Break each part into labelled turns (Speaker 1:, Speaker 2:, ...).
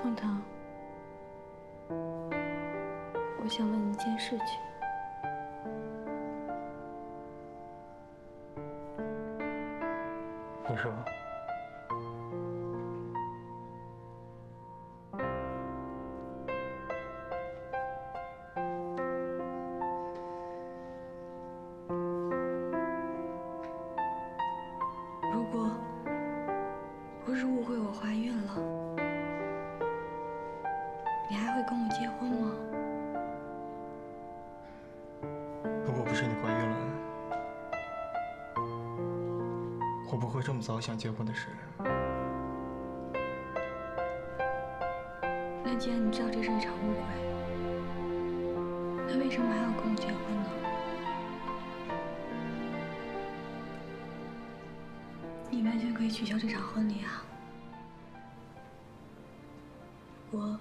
Speaker 1: 凤堂，我想问你一件事情。
Speaker 2: 你说。
Speaker 1: 如果不是误会我怀孕了，你还会跟我结婚吗？
Speaker 2: 如果不是你怀孕了，我不会这么早想结婚的事。
Speaker 1: 那既然你知道这是一场误会，那为什么还要跟我结婚呢？你完全可以取消这场婚礼啊！如果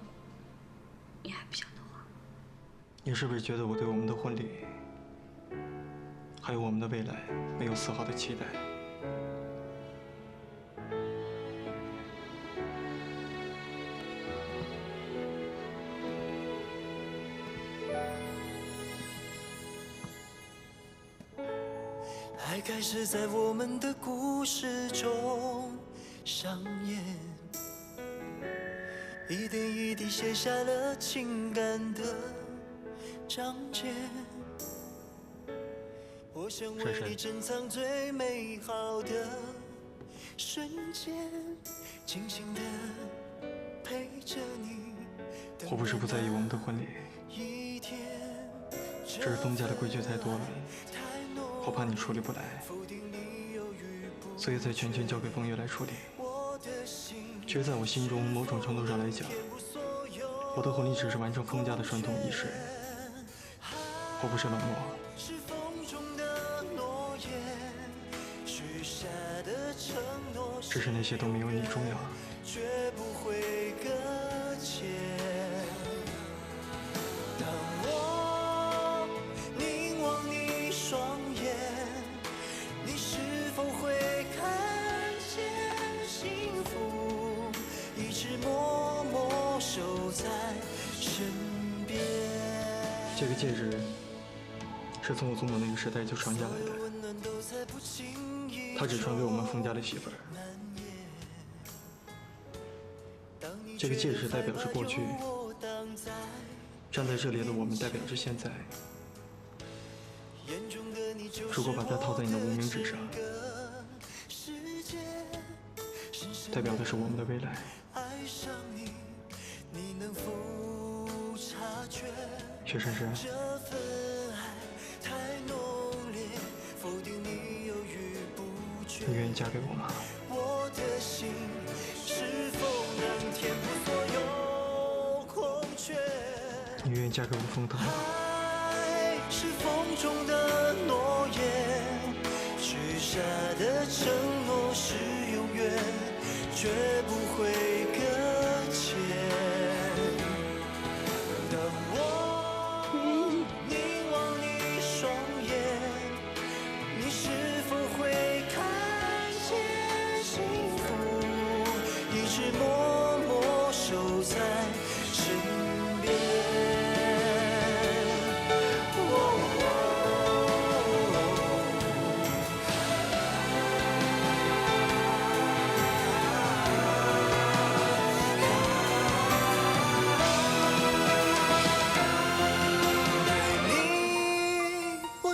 Speaker 1: 你还不想的话，
Speaker 2: 你是不是觉得我对我们的婚礼，还有我们的未来，没有丝毫的期待？
Speaker 3: 爱开始在我们的故事中上演，一点一滴写下了情感的章节。我想为你珍藏最美好的瞬间，静静的陪着你。
Speaker 2: 我不是不在意我们的婚礼，只是东家的规矩太多了，我怕你处理不来，所以才全权交给风月来处理。其实在我心中，某种程度上来讲，我的婚礼只是完成风家的传统仪式。我不是冷漠，只是那些都没有你重要。这个戒指是从我祖母那个时代就传下来的，它只传给我们冯家的媳妇儿。这个戒指代表着过去，站在这里的我们代表着现在。如果把它套在你的无名指上，代表的是我们的未来。薛珊珊，你愿意嫁给我吗？你愿意嫁给我风腾吗？
Speaker 3: 爱是风中的诺言，许下的承诺是永远，绝不会搁浅。当我凝望你双眼，你是否会看见幸福，一直默默守在身边。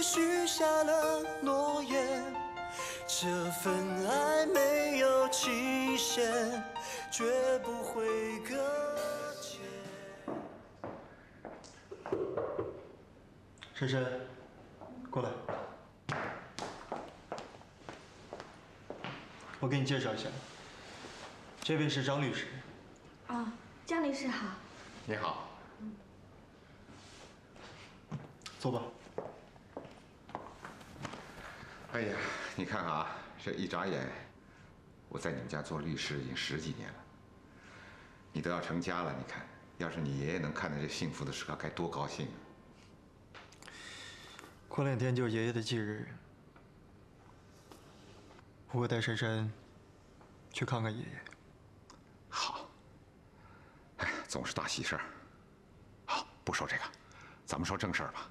Speaker 3: 许下了诺言，这份爱没有期限，绝不会搁浅。
Speaker 2: 珊珊，过来，我给你介绍一下，这位是张律师。
Speaker 1: 啊，张律师好。
Speaker 4: 你好。
Speaker 2: 坐吧。
Speaker 4: 哎呀，你看啊，这一眨眼，我在你们家做律师已经10几年了。你都要成家了，你看，要是你爷爷能看到这幸福的时刻，该多高兴啊！
Speaker 2: 过2天就是爷爷的忌日，我会带珊珊去看看爷爷。
Speaker 4: 好。哎，总是大喜事儿。好，不说这个，咱们说正事儿吧。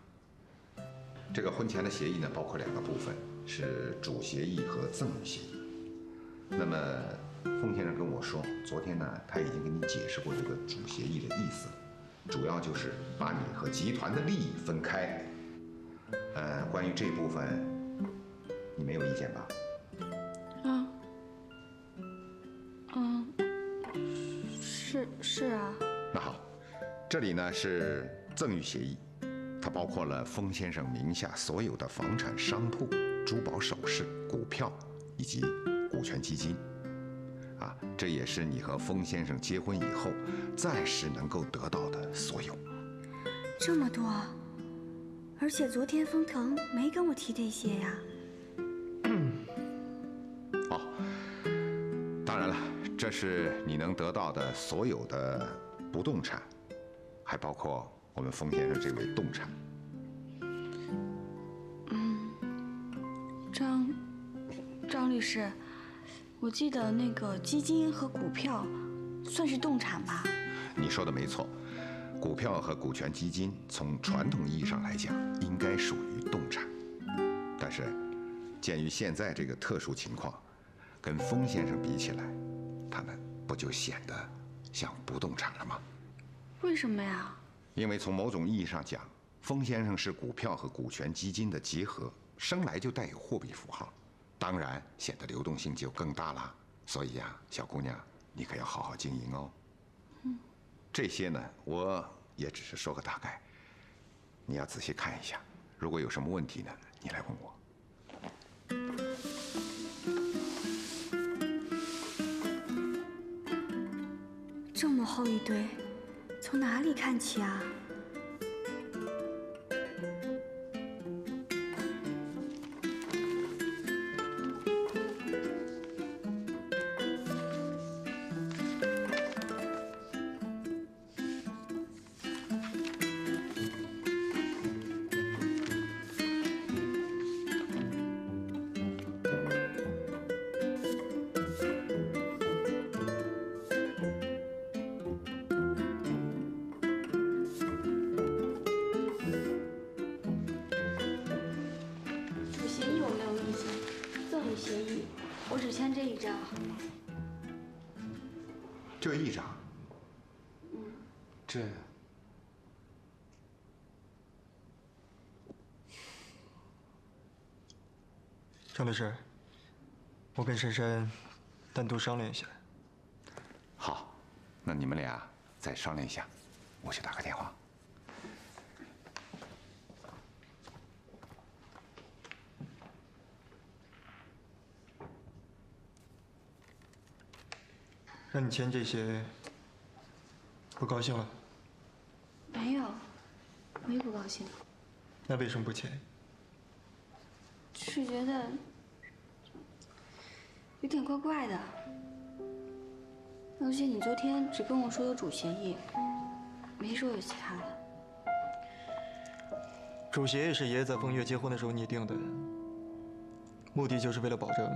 Speaker 4: 这个婚前的协议呢，包括2个部分，是主协议和赠与协议。那么，风先生跟我说，昨天呢，他已经给你解释过这个主协议的意思，主要就是把你和集团的利益分开。关于这部分，你没有意见吧？
Speaker 1: 是啊。
Speaker 4: 那好，这里呢是赠与协议，它包括了风先生名下所有的房产、商铺、珠宝首饰、股票以及股权基金。这也是你和风先生结婚以后暂时能够得到的所有。
Speaker 1: 这么多，而且昨天封腾没跟我提这些呀。
Speaker 4: 当然了，这是你能得到的所有的不动产，还包括我们风先生这位动产。
Speaker 1: 张律师，我记得那个基金和股票算是动产吧？
Speaker 4: 你说的没错，股票和股权基金从传统意义上来讲，应该属于动产。但是，鉴于现在这个特殊情况，跟风先生比起来，他们不就显得像不动产了吗？
Speaker 1: 为什么呀？
Speaker 4: 因为从某种意义上讲，风先生是股票和股权基金的结合，生来就带有货币符号，当然显得流动性就更大了。所以呀，小姑娘，你可要好好经营哦。这些呢，我也只是说个大概，你要仔细看一下。如果有什么问题呢，你来问我。
Speaker 1: 这么厚一堆，从哪里看起啊？协议，我只签这一张。
Speaker 4: 就一张？这……
Speaker 2: 张律师，我跟珊珊单独商量一下。
Speaker 4: 好，那你们俩再商量一下，我去打个电话。
Speaker 2: 让你签这些，不高兴了？
Speaker 1: 没有，没不高兴。
Speaker 2: 那为什么不签？
Speaker 1: 是觉得有点怪怪的，而且你昨天只跟我说有主协议，没说有其他的。
Speaker 2: 主协议是爷爷在风月结婚的时候拟定的，目的就是为了保证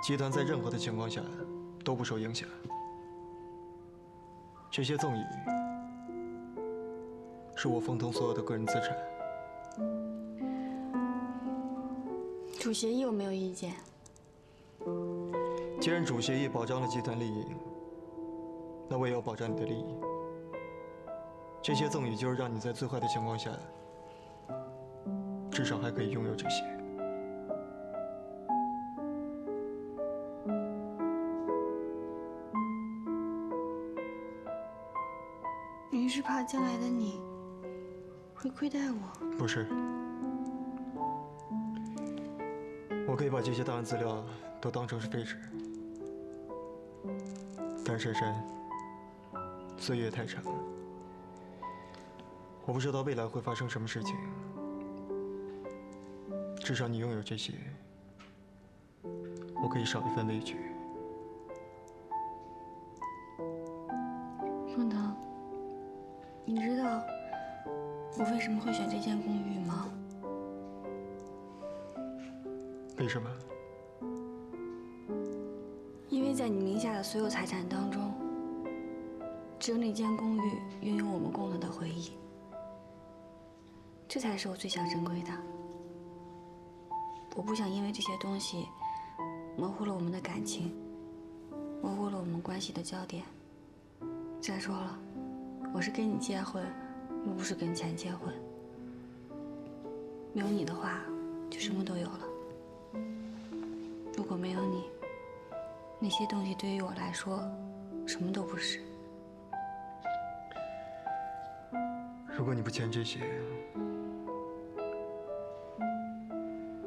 Speaker 2: 集团在任何的情况下都不受影响。这些赠与是我风腾所有的个人资产。
Speaker 1: 主协议我没有意见。
Speaker 2: 既然主协议保障了集团利益，那我也要保障你的利益。这些赠与就是让你在最坏的情况下，至少还可以拥有这些。
Speaker 1: 你是怕将来的你会亏待我？
Speaker 2: 不是，我可以把这些档案资料都当成是废纸。但珊珊，岁月太长了，我不知道未来会发生什么事情。至少你拥有这些，我可以少一份畏惧。
Speaker 1: 风腾，你知道我为什么会选这间公寓吗？
Speaker 2: 为什么？因
Speaker 1: 为在你名下的所有财产当中，只有那间公寓拥有我们共同的回忆，这才是我最想珍贵的。我不想因为这些东西模糊了我们的感情，模糊了我们关系的焦点。再说了，我是跟你结婚，又不是跟钱结婚。没有你的话，就什么都有了。如果没有你，那些东西对于我来说，什么都不是。
Speaker 2: 如果你不欠这些，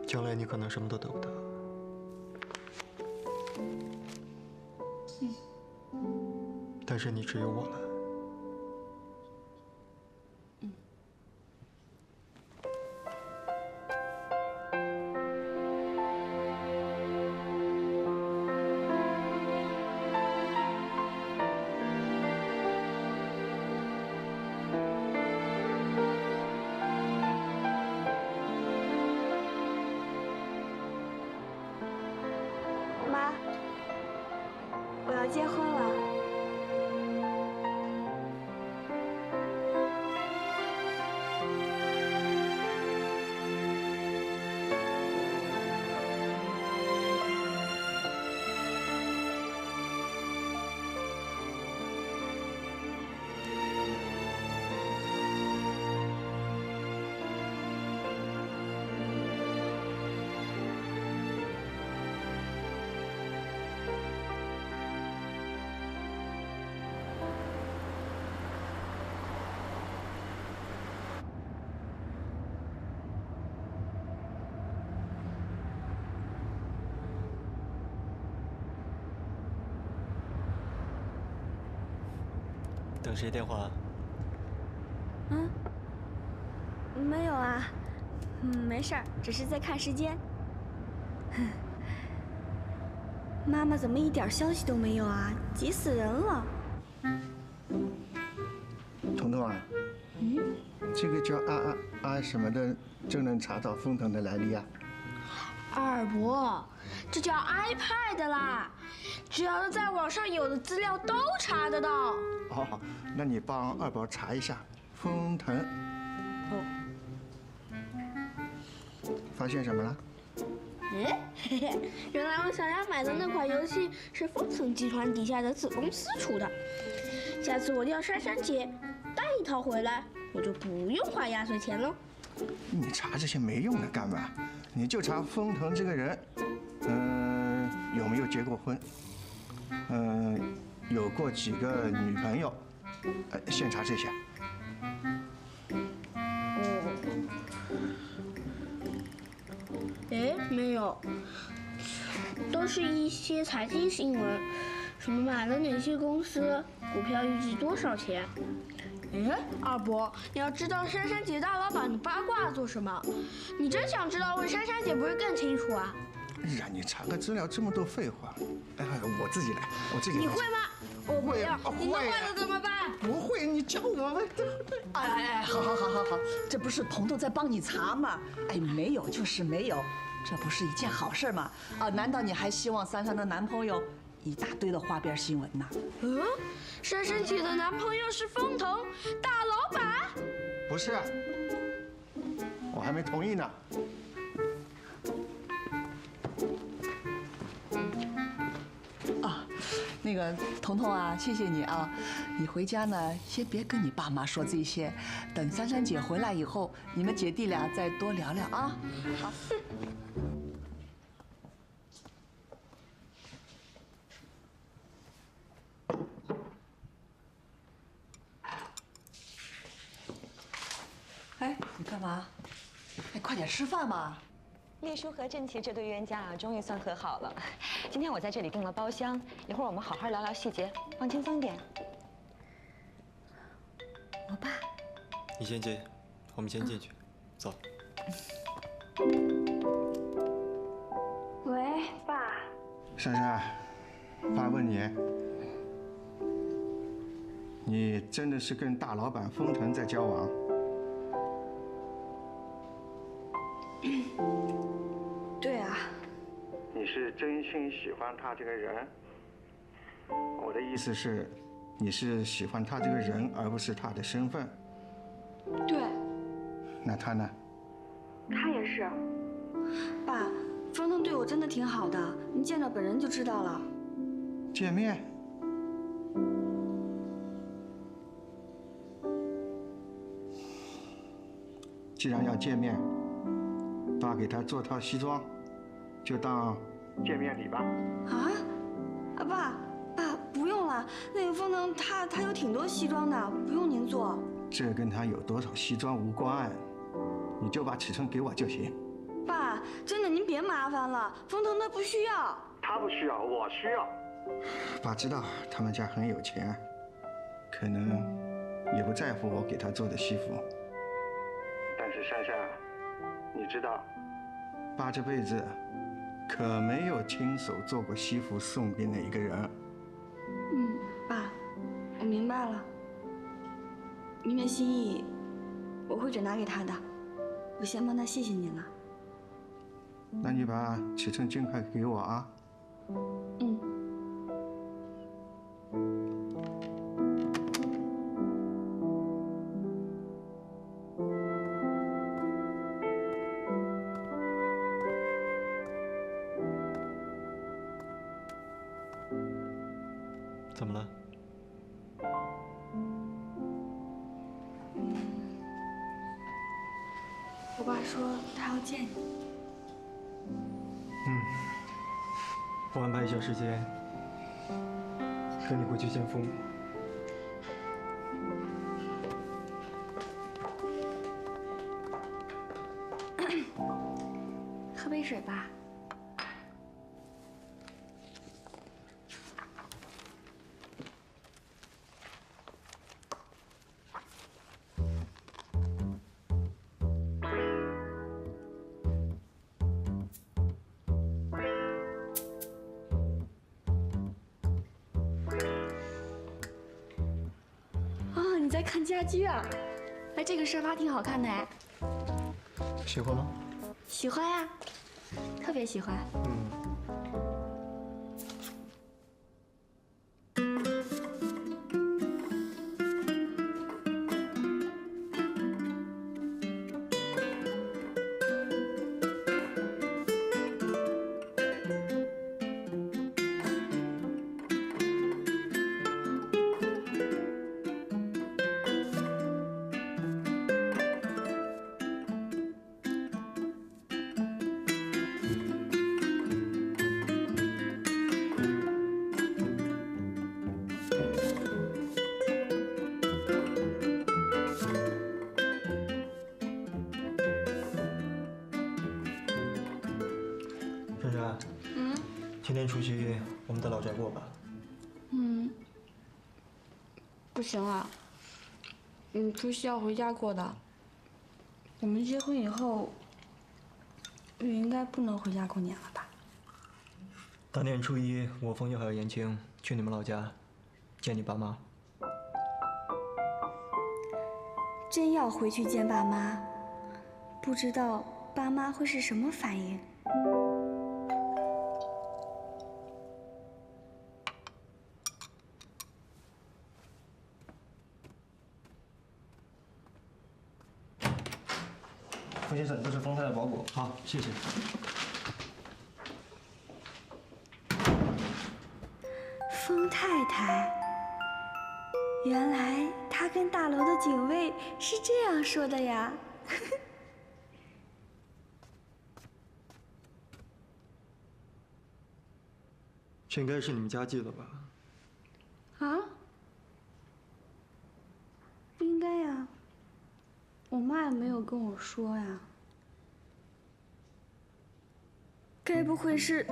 Speaker 2: 将来你可能什么都得不到。但是你只有我了。
Speaker 1: 妈，我要结婚了。
Speaker 2: 等谁电话？
Speaker 1: 没有啊，没事儿，只是在看时间。妈妈怎么一点消息都没有啊？急死人了！
Speaker 5: 彤彤啊，这个叫啊什么的，就能查到封腾的来历啊？
Speaker 6: 二伯，这叫 iPad 啦，只要是在网上有的资料都查得到。
Speaker 5: 哦，那你帮二宝查一下封腾。
Speaker 6: 哦。
Speaker 5: 发现什么了？
Speaker 6: 原来我想要买的那款游戏是丰腾集团底下的子公司出的。下次我叫珊珊姐带一套回来，我就不用花压岁钱了。
Speaker 5: 你查这些没用的干嘛？你就查封腾这个人，有没有结过婚？有过几个女朋友？先查这些。
Speaker 6: 没有，都是一些财经新闻，什么买了哪些公司，股票预计多少钱。二伯，你要知道珊珊姐大老板，你八卦做什么？你真想知道，问珊珊姐不是更清楚啊？
Speaker 5: 让你查个资料这么多废话，我自己来，我自己来。
Speaker 6: 你会吗？我不要，你弄坏了怎么办？
Speaker 5: 不会，你教我们。
Speaker 7: 好，这不是彤彤在帮你查吗？没有就是没有，这不是一件好事吗？难道你还希望珊珊的男朋友一大堆的花边新闻呢？
Speaker 6: 珊珊姐的男朋友是丰腾大老板？
Speaker 5: 不是，我还没同意呢。
Speaker 7: 那个彤彤啊，谢谢你啊！你回家呢，先别跟你爸妈说这些，等珊珊姐回来以后，你们姐弟俩再多聊聊啊。好。你干嘛？快点吃饭嘛！
Speaker 8: 列叔和郑琪这对冤家啊，终于算和好了。今天我在这里订了包厢，一会儿我们好好聊聊细节，放轻松点。
Speaker 1: 我爸，
Speaker 2: 你先进，我们先进去，走。
Speaker 1: 喂，爸。
Speaker 5: 珊珊，爸问你，你真的是跟大老板丰腾在交往？
Speaker 1: 对啊。
Speaker 5: 你是真心喜欢他这个人？我的意思是，你是喜欢他这个人，而不是他的身份。
Speaker 1: 对，
Speaker 5: 那他呢？
Speaker 1: 他也是。爸，方腾对我真的挺好的，你见着本人就知道了。
Speaker 5: 见面？既然要见面，爸给他做套西装，就当见面礼吧。
Speaker 1: 啊，爸，不用了，那个方腾他有挺多西装的，不用您做。
Speaker 5: 这跟他有多少西装无关，你就把尺寸给我就行。
Speaker 1: 爸，真的您别麻烦了，方腾他不需要。
Speaker 5: 他不需要，我需要。爸知道他们家很有钱，可能也不在乎我给他做的西服。但是珊珊，你知道，爸这辈子可没有亲手做过西服送给哪一个人。
Speaker 1: 爸，我明白了。您的心意，我会转达给他的。我先帮他谢谢您了。
Speaker 5: 那你把尺寸尽快给我啊。
Speaker 2: 怎么了？
Speaker 1: 我爸说他要见你。
Speaker 2: 我安排一下时间，跟你回去见父母。
Speaker 1: 喝杯水吧。你在看家居啊？哎，这个沙发挺好看的哎。
Speaker 2: 喜欢吗？
Speaker 1: 喜欢呀，特别喜欢。
Speaker 2: 珊珊，今天出去我们的老宅过吧？
Speaker 1: 不行啊，除夕要回家过的。我们结婚以后，也应该不能回家过年了吧？
Speaker 2: 大年初一，我冯友还有延青去你们老家见你爸妈。
Speaker 1: 真要回去见爸妈，不知道爸妈会是什么反应。
Speaker 5: 冯先生，这是丰太的包裹。
Speaker 2: 好，谢谢。
Speaker 1: 丰太太，原来她跟大楼的警卫是这样说的呀。
Speaker 2: 这应该是你们家寄的吧？
Speaker 1: 啊？不应该呀，我妈也没有跟我说呀。该不会是……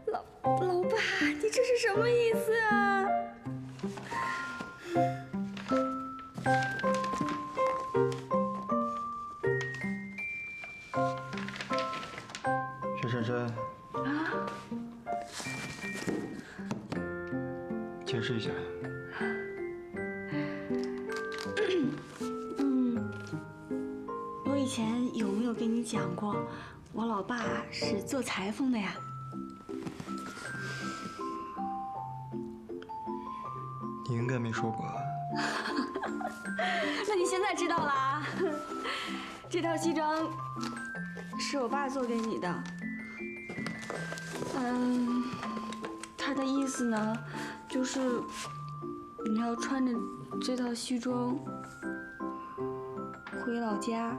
Speaker 1: 老爸，你这是什么意思啊？
Speaker 2: 薛珊珊，
Speaker 1: 啊？
Speaker 2: 解释一下。
Speaker 1: 我以前有没有跟你讲过，我老爸是做裁缝的呀？
Speaker 2: 你应该没说过。
Speaker 1: 那你现在知道啦。这套西装是我爸做给你的。他的意思呢，就是你要穿着这套西装回老家。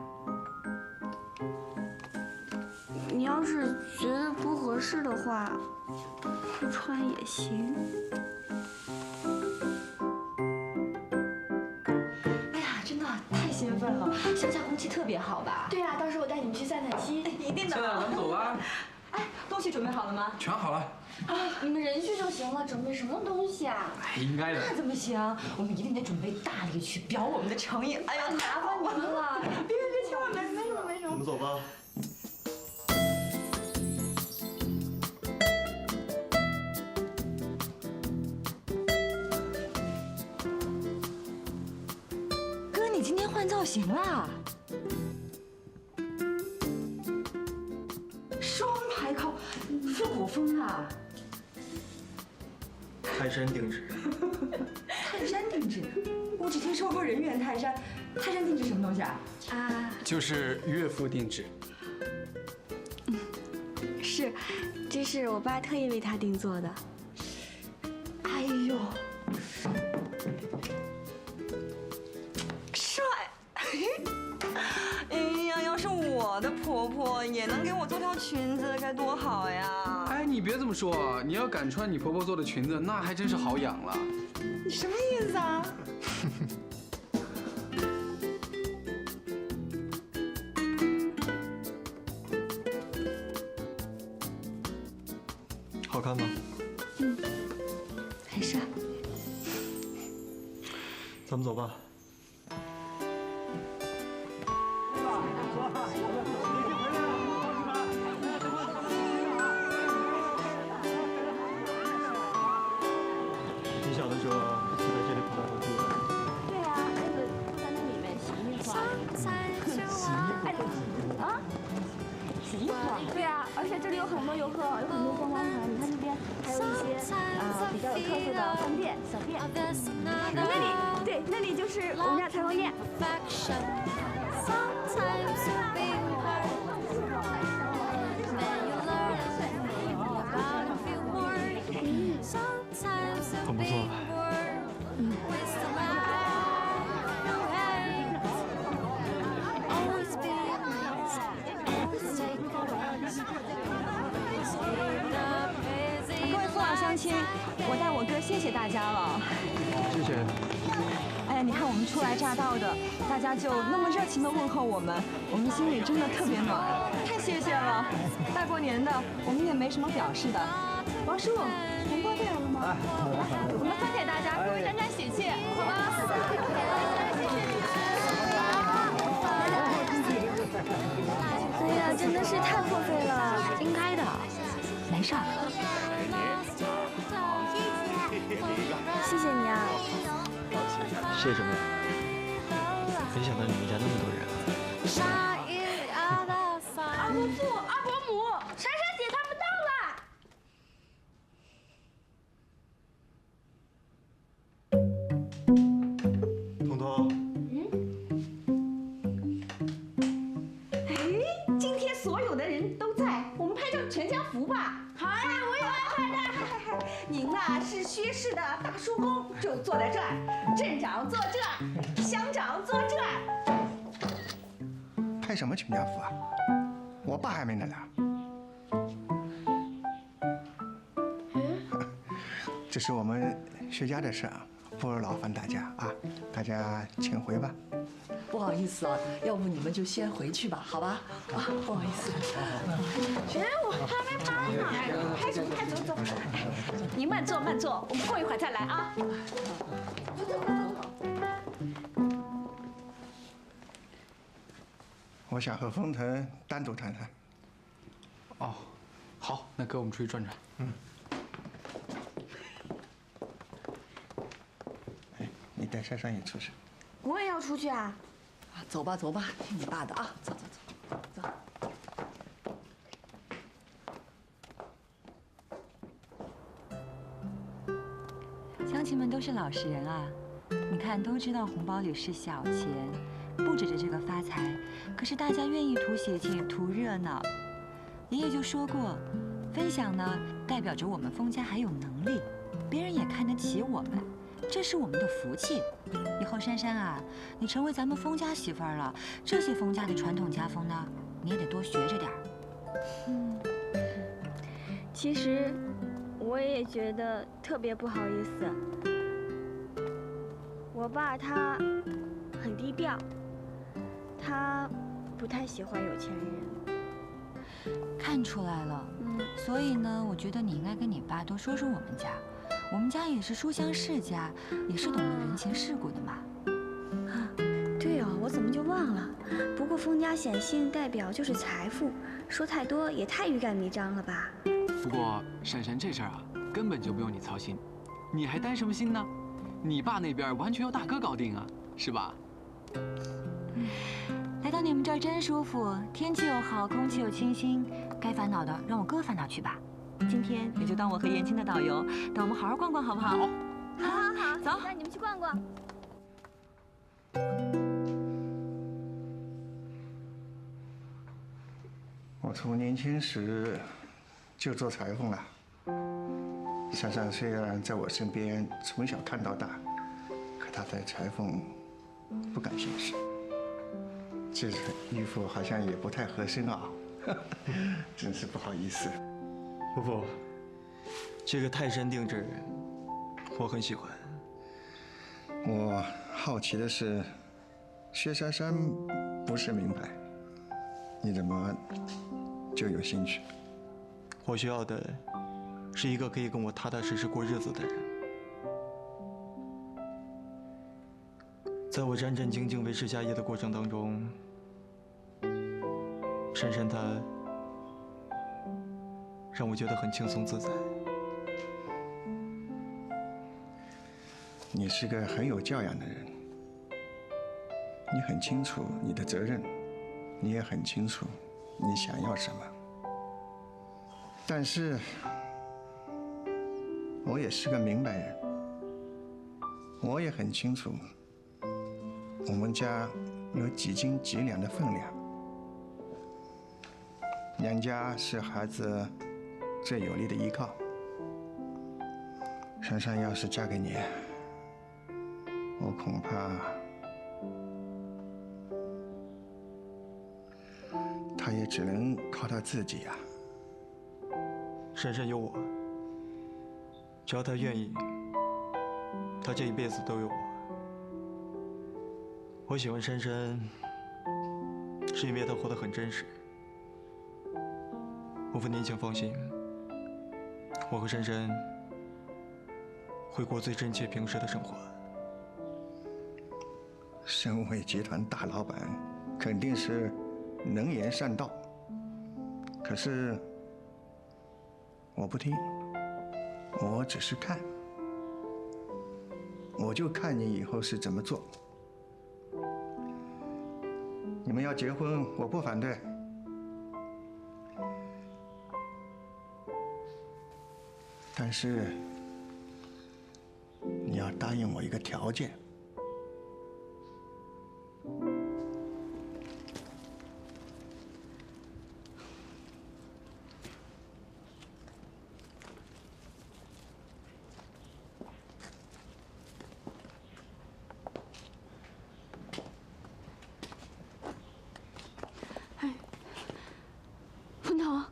Speaker 1: 你要是觉得不合适的话，不穿也行。
Speaker 8: 哎呀，真的太兴奋了，乡下空气特别好吧？
Speaker 1: 对呀，到时候我带你们去散散心。
Speaker 8: 一定的。
Speaker 9: 现在咱们走吧。
Speaker 8: 哎，东西准备好了吗？
Speaker 9: 全好了。
Speaker 1: 你们人去就行了，准备什么东西啊？
Speaker 9: 哎，应该的。
Speaker 8: 那怎么行？我们一定得准备大礼去表我们的诚意。哎呀，
Speaker 1: 麻烦你们了。
Speaker 8: 别，千万没什么没什么。
Speaker 2: 我们走吧。
Speaker 8: 哥，你今天换造型啦？双排扣，复古风啊！
Speaker 2: 泰山定制。
Speaker 8: 泰山定制，我只听说过人猿泰山，泰山定制什么东西啊？
Speaker 9: 就是岳父定制。
Speaker 1: 是，这是我爸特意为他定做的。
Speaker 8: 哎呦，帅！哎呀，要是我的婆婆也能给我做条裙子，该多好呀！
Speaker 9: 哎，你别这么说，你要敢穿你婆婆做的裙子，那还真是好养了。
Speaker 8: 你什么意思啊？
Speaker 2: 好看吗？
Speaker 1: 很帅。
Speaker 2: 咱们走吧。你小的时候就在这里跑来跑去的。
Speaker 1: 对啊，那个在那里面洗衣服啊。洗衣服啊？对啊，而且这里有很多游客，有很多观光团。你看那边还有一些比较有特色的饭店、小店。那里，对，那里就是我们家裁缝店。
Speaker 2: 很不错。
Speaker 8: 各位父老乡亲，我带我哥谢谢大家了。
Speaker 2: 谢谢。
Speaker 8: 哎呀，你看我们初来乍到的，大家就那么热情的问候我们心里真的特别暖，太谢谢了。大过年的，我们也没什么表示的。王叔，红包带来了吗？我们分给大家，各位沾沾喜气，好吧？
Speaker 1: 哎呀，真的是太破费了，应该的。
Speaker 8: 没事儿。
Speaker 1: 谢谢你啊。
Speaker 2: 谢什么呀？没想到你们家那么多人啊。
Speaker 6: 二伯父、二伯母，珊珊姐他们到了。
Speaker 2: 彤彤。
Speaker 6: 哎，今天所有的人都在，我们拍张全家福吧。好呀，我也要拍的。您呐是薛氏的大叔公，就坐在这儿；镇长坐这儿，乡长坐这儿。
Speaker 5: 拍什么全家福啊？我爸还没来呢。这是我们薛家的事啊，不劳烦大家啊，大家请回吧。
Speaker 7: 不好意思啊，要不你们就先回去吧，好吧？啊，不好意思。
Speaker 6: 哎，我还没拍呢，拍什么拍？走走。您慢坐慢坐，我们过一会儿再来啊。走走走走。
Speaker 5: 我想和风腾单独谈谈。
Speaker 9: 哦，好，那哥我们出去转转。
Speaker 5: 带珊珊也出去。
Speaker 1: 我也要出去啊！
Speaker 7: 啊，走吧走吧，听你爸的啊，走走走，走。
Speaker 8: 乡亲们都是老实人啊，你看都知道红包里是小钱，不指着这个发财，可是大家愿意图喜庆、图热闹。爷爷就说过，分享呢代表着我们封家还有能力，别人也看得起我们，这是我们的福气。以后珊珊啊，你成为咱们封家媳妇儿了，这些封家的传统家风呢，你也得多学着点儿。
Speaker 6: 其实我也觉得特别不好意思。我爸他很低调，他不太喜欢有钱人。
Speaker 8: 看出来了，所以呢，我觉得你应该跟你爸多说说我们家。我们家也是书香世家，也是懂得人情世故的嘛。
Speaker 1: 啊，对哦，我怎么就忘了？不过封家显性代表就是财富，说太多也太欲盖弥彰了吧？
Speaker 9: 不过珊珊这事儿啊，根本就不用你操心，你还担什么心呢？你爸那边完全由大哥搞定啊，是吧？
Speaker 8: 来到你们这儿真舒服，天气又好，空气又清新，该烦恼的让我哥烦恼去吧。今天你就当我和延青的导游，带我们好好逛逛，好不好？
Speaker 6: 好，
Speaker 8: 走，
Speaker 6: 带你们去逛逛。
Speaker 5: 我从年轻时就做裁缝了。珊珊虽然在我身边从小看到大，可她对裁缝不感兴趣。这衣服好像也不太合身啊，真是不好意思。
Speaker 2: 不，这个泰山定制，我很喜欢。
Speaker 5: 我好奇的是，薛珊珊不是名牌，你怎么就有兴趣？
Speaker 2: 我需要的是一个可以跟我踏踏实实过日子的人。在我战战兢兢维持家业的过程当中，珊珊她让我觉得很轻松自在。
Speaker 5: 你是个很有教养的人，你很清楚你的责任，你也很清楚你想要什么。但是，我也是个明白人，我也很清楚我们家有几斤几两的分量。娘家是孩子最有力的依靠。珊珊要是嫁给你，我恐怕她也只能靠她自己呀。
Speaker 2: 珊珊有我，只要她愿意，她这一辈子都有我。我喜欢珊珊，是因为她活得很真实。我问您请放心，我和珊珊会过最真切平实的生活。
Speaker 5: 身为集团大老板，肯定是能言善道。可是我不听，我只是看，我就看你以后是怎么做。你们要结婚，我不反对。但是你要答应我一个条件。
Speaker 1: 文腾，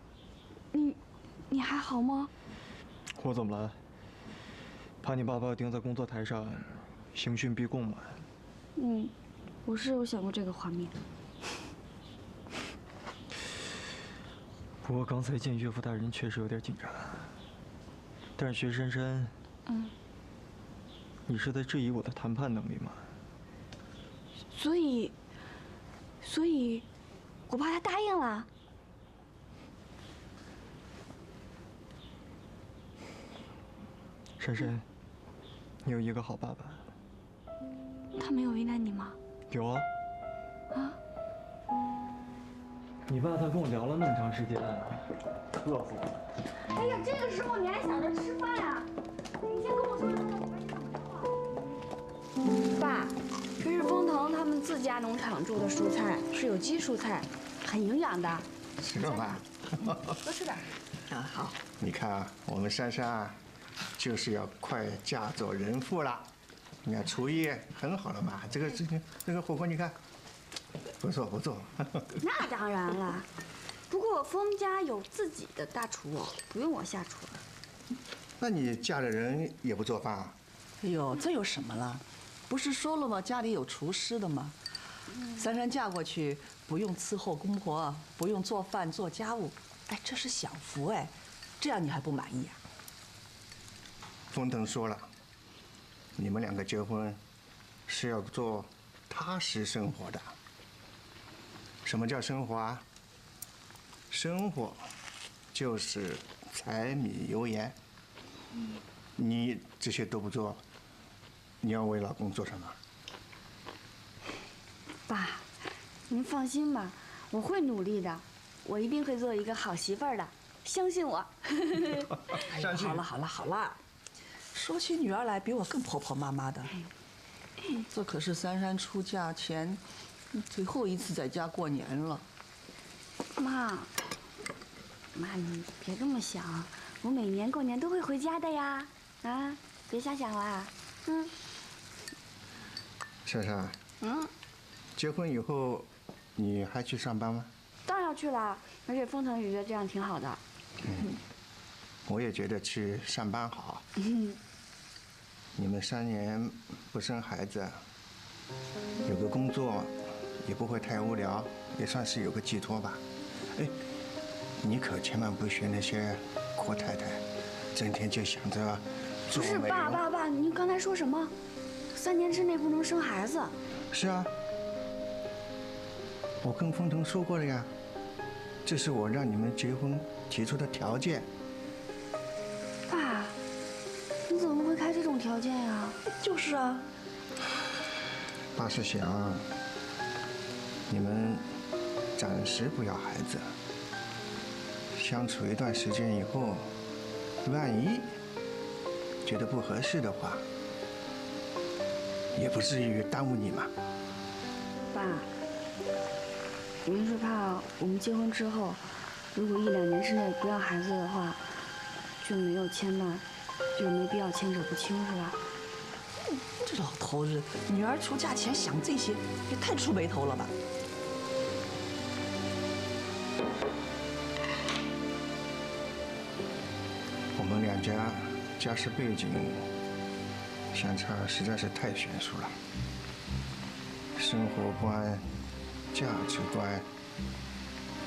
Speaker 1: 你还好吗？
Speaker 2: 我怎么了？怕你爸把我钉在工作台上，刑讯逼供嘛。
Speaker 1: 我是有想过这个画面。
Speaker 2: 不过刚才见岳父大人确实有点紧张。但是薛珊珊，你是在质疑我的谈判能力吗？
Speaker 1: 所以，我爸他答应了。
Speaker 2: 珊珊，你有一个好爸爸。
Speaker 1: 他没有为难你吗？
Speaker 2: 有啊。
Speaker 1: 啊？
Speaker 2: 你爸他跟我聊了那么长时间，饿死我了。
Speaker 1: 哎呀，这个时候你还想着吃饭呀？你先跟我说说，我赶紧打电话。爸，这是丰腾他们自家农场种的蔬菜，是有机蔬菜，很营养的。
Speaker 5: 吃了吧？
Speaker 7: 多吃点。啊，好。
Speaker 5: 你看啊，我们珊珊就是要快嫁做人妇了。你看厨艺很好了吧？这个事情，这个火锅你看，不错不错。
Speaker 1: 那当然了，不过丰家有自己的大厨哦，不用我下厨。
Speaker 5: 那你嫁了人也不做饭啊？
Speaker 7: 哎呦，这有什么了？不是说了吗？家里有厨师的吗？珊珊嫁过去不用伺候公婆，不用做饭做家务，哎，这是享福哎，这样你还不满意啊？
Speaker 5: 丰腾说了，你们两个结婚是要做踏实生活的。什么叫生活啊？生活就是柴米油盐。你这些都不做，你要为老公做什么？
Speaker 1: 爸，您放心吧，我会努力的，我一定会做一个好媳妇儿的，相信我。
Speaker 7: 哎呀，好了好了好了，说起女儿来比我更婆婆妈妈的。这可是珊珊出嫁前最后一次在家过年了。
Speaker 1: 妈，你别这么想，我每年过年都会回家的呀，啊，别瞎想啦，
Speaker 5: 珊珊，结婚以后你还去上班吗？
Speaker 1: 当然要去了，而且丰腾也觉得这样挺好的。
Speaker 5: 我也觉得去上班好。你们3年不生孩子，有个工作也不会太无聊，也算是有个寄托吧。哎，你可千万不学那些阔太太，整天就想着做美容。
Speaker 1: 不是，爸，您刚才说什么？3年之内不能生孩子？
Speaker 5: 是啊，我跟丰腾说过了呀，这是我让你们结婚提出的条件。
Speaker 1: 爸，你怎么会开这种条件呀？
Speaker 7: 就是啊，
Speaker 5: 爸是想你们暂时不要孩子，相处一段时间以后，万一觉得不合适的话，也不至于耽误你嘛。
Speaker 1: 爸，您是怕我们结婚之后，如果1、2年之内不要孩子的话，就没有牵绊，就没必要牵扯不清，是吧？
Speaker 7: 这老头子，女儿出嫁前想这些，也太触霉头了吧？
Speaker 5: 我们两家家世背景相差实在是太悬殊了，生活观、价值观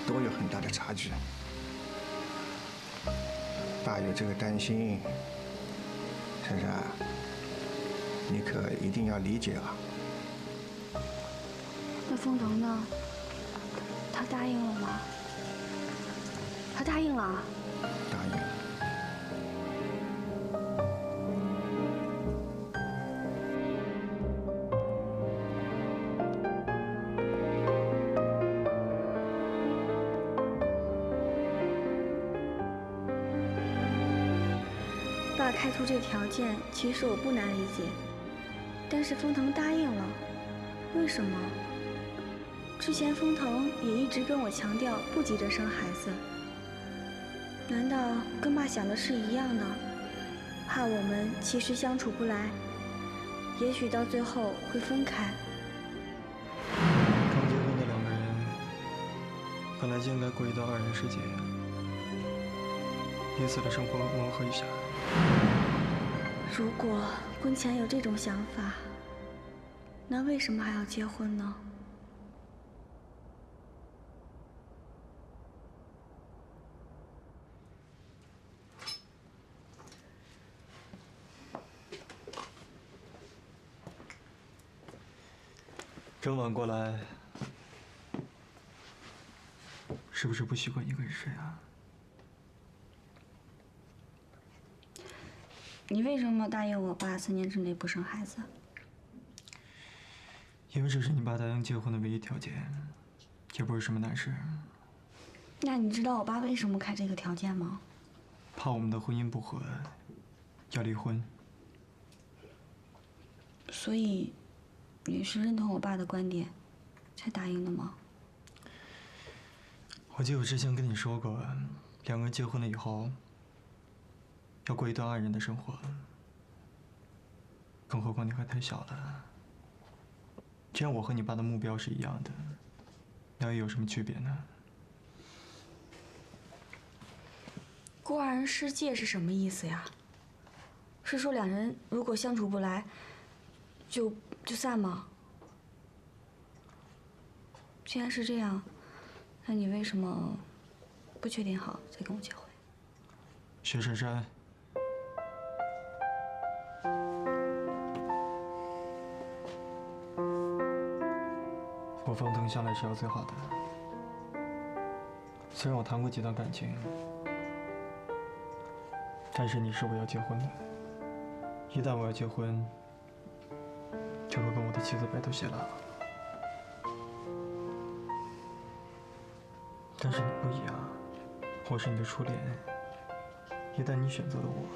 Speaker 5: 都有很大的差距。爸有这个担心，珊珊，你可一定要理解啊。
Speaker 1: 那丰腾呢？他答应了吗？他答应了。
Speaker 5: 答应了。
Speaker 1: 爸开出这条件，其实我不难理解，但是丰腾答应了，为什么？之前丰腾也一直跟我强调不急着生孩子，难道跟爸想的是一样的？怕我们其实相处不来，也许到最后会分开。
Speaker 2: 刚结婚的2个人，本来就应该过一段2人世界，彼此的生活磨合一下。
Speaker 1: 如果婚前有这种想法，那为什么还要结婚呢？
Speaker 2: 这么晚过来，是不是不习惯一个人睡啊？
Speaker 1: 你为什么答应我爸3年之内不生孩子？
Speaker 2: 因为这是你爸答应结婚的唯一条件，也不是什么难事。
Speaker 1: 那你知道我爸为什么开这个条件吗？
Speaker 2: 怕我们的婚姻不和，要离婚。
Speaker 1: 所以，你是认同我爸的观点，才答应的吗？
Speaker 2: 我记得我之前跟你说过，两个人结婚了以后，要过一段爱人的生活。更何况你还太小了。既然我和你爸的目标是一样的，那又有什么区别呢？
Speaker 1: 过二人世界是什么意思呀？是说两人如果相处不来，就散吗？既然是这样，那你为什么不确定好再跟我结婚？
Speaker 2: 薛珊珊，我方腾向来是要最好的。虽然我谈过几段感情，但是你是我要结婚的。一旦我要结婚，就会跟我的妻子白头偕老。但是你不一样，我是你的初恋。一旦你选择了我，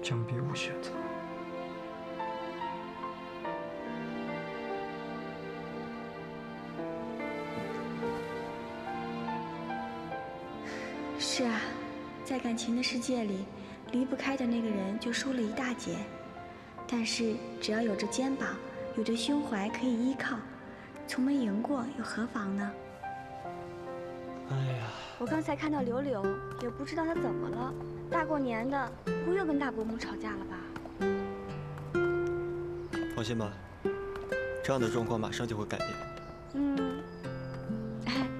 Speaker 2: 将别无选择。
Speaker 1: 是啊，在感情的世界里，离不开的那个人就输了一大截。但是只要有着肩膀，有着胸怀可以依靠，从没赢过又何妨呢？
Speaker 2: 哎呀，
Speaker 1: 我刚才看到柳柳，也不知道她怎么了。大过年的，不又跟大伯母吵架了吧？
Speaker 2: 放心吧，这样的状况马上就会改变。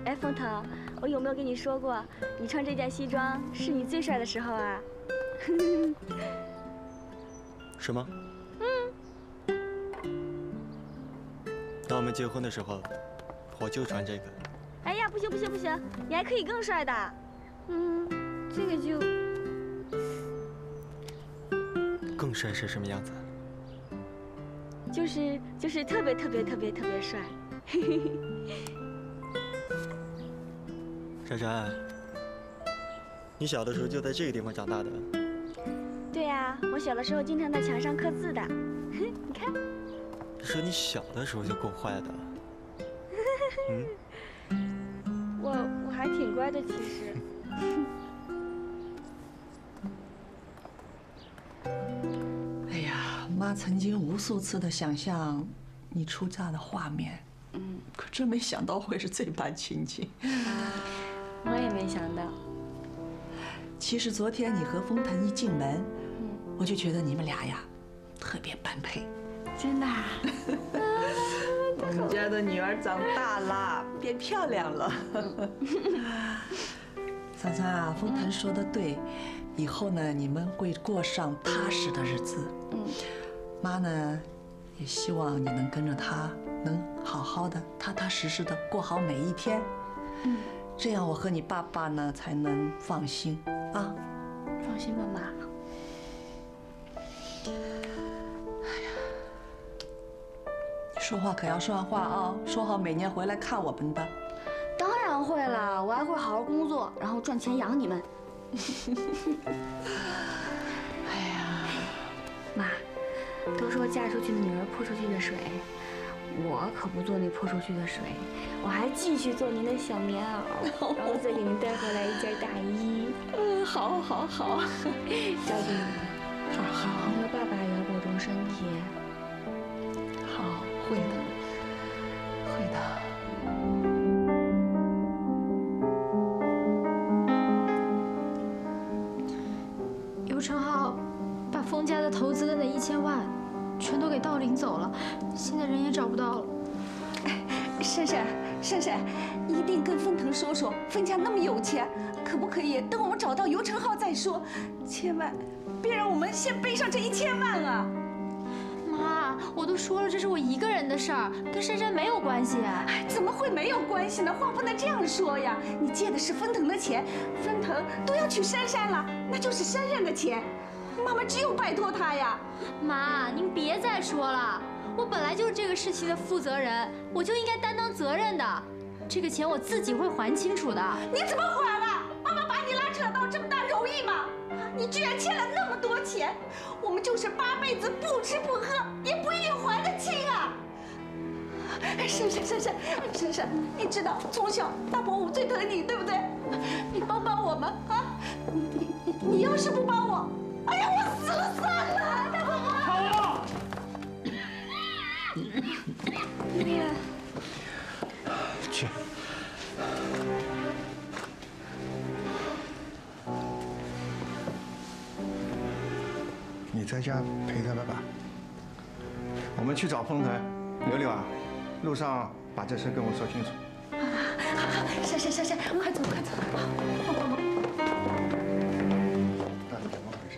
Speaker 1: 哎，风腾，我有没有跟你说过，你穿这件西装是你最帅的时候啊？
Speaker 2: 是吗？那我们结婚的时候，我就穿这个。
Speaker 1: 哎呀，不行不行不行，你还可以更帅的。这个就
Speaker 2: 更帅是什么样子？
Speaker 1: 就是特别帅。
Speaker 2: 珊珊，你小的时候就在这个地方长大的？
Speaker 1: 对呀，我小的时候经常在墙上刻字的。你看。
Speaker 2: 说你小的时候就够坏的。
Speaker 1: 我还挺乖的，其实。
Speaker 7: 哎呀，妈曾经无数次的想象你出嫁的画面，可真没想到会是这般情景。
Speaker 1: 我也没想到。
Speaker 7: 其实昨天你和风腾一进门，我就觉得你们俩呀，特别般配。
Speaker 1: 真的啊？
Speaker 7: 我们家的女儿长大了，变漂亮了。珊珊啊，风腾说的对，以后呢，你们会过上踏实的日子。妈呢，也希望你能跟着他，能好好的、踏踏实实的过好每一天。这样我和你爸爸呢才能放心啊。
Speaker 1: 放心吧，妈。
Speaker 7: 说话可要算话啊！说好每年回来看我们的。
Speaker 1: 当然会了，我还会好好工作，然后赚钱养你们。
Speaker 7: 哎呀，
Speaker 1: 妈，都说嫁出去的女儿泼出去的水，我可不做那泼出去的水，我还继续做您的小棉袄，然后再给您带回来一件大衣。
Speaker 7: 好，
Speaker 1: 照顾你们。
Speaker 7: 好。
Speaker 1: 您和爸爸也要保重身体。
Speaker 7: 好，会的。
Speaker 10: 尤承浩把封家的投资的那1000万全都给盗领走了，现在人也找不到了。
Speaker 11: 珊珊，一定跟风腾说说，封家那么有钱，可不可以等我们找到尤承浩再说？千万别让我们先背上这1000万啊！
Speaker 10: 妈，我都说了，这是我一个人的事儿，跟珊珊没有关系。
Speaker 11: 怎么会没有关系呢？话不能这样说呀！你借的是风腾的钱，风腾都要娶珊珊了，那就是珊珊的钱，妈妈只有拜托他呀。
Speaker 10: 妈，您别再说了，我本来就是这个事情的负责人，我就应该担当责任的。这个钱我自己会还清楚的。
Speaker 11: 你怎么还啊？妈妈把你拉扯到这么大容易吗？你居然欠了那么多钱，我们就是8辈子不吃不喝也不一定还得清啊！珊珊，你知道从小大伯我最疼你，对不对？你帮我们啊！你要是不帮我，哎呀，我死了算了！大伯伯，
Speaker 5: 你去。你在家陪他们吧。我们去找丰腾。柳柳啊，路上把这事跟我说清楚。
Speaker 11: 珊，快走！
Speaker 5: 到底怎么回事？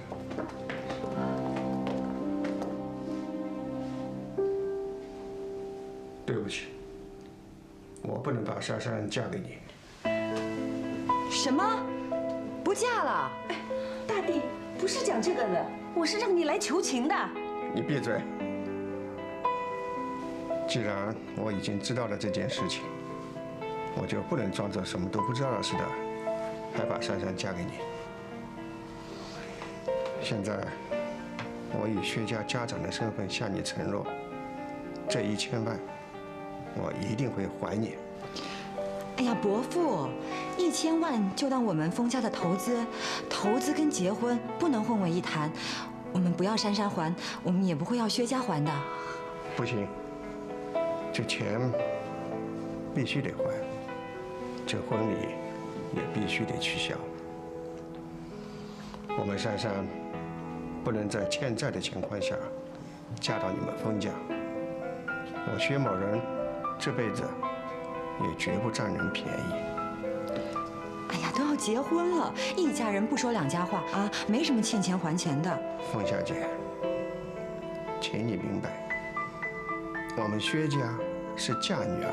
Speaker 5: 对不起，我不能把珊珊嫁给你。
Speaker 11: 什么？不嫁了？哎，大弟，不是讲这个的，我是让你来求情的。
Speaker 5: 你闭嘴！既然我已经知道了这件事情，我就不能装作什么都不知道似的，还把珊珊嫁给你。现在，我以薛家家长的身份向你承诺，这1000万，我一定会还你。
Speaker 8: 哎呀，伯父，1000万就当我们丰家的投资，投资跟结婚不能混为一谈。我们不要珊珊还，我们也不会要薛家还的。
Speaker 5: 不行，这钱必须得还，这婚礼也必须得取消。我们珊珊不能在欠债的情况下嫁到你们丰家。我薛某人这辈子也绝不占人便宜。
Speaker 8: 哎呀，都要结婚了，一家人不说两家话啊，没什么欠钱还钱的。
Speaker 5: 凤小姐，请你明白，我们薛家是嫁女儿，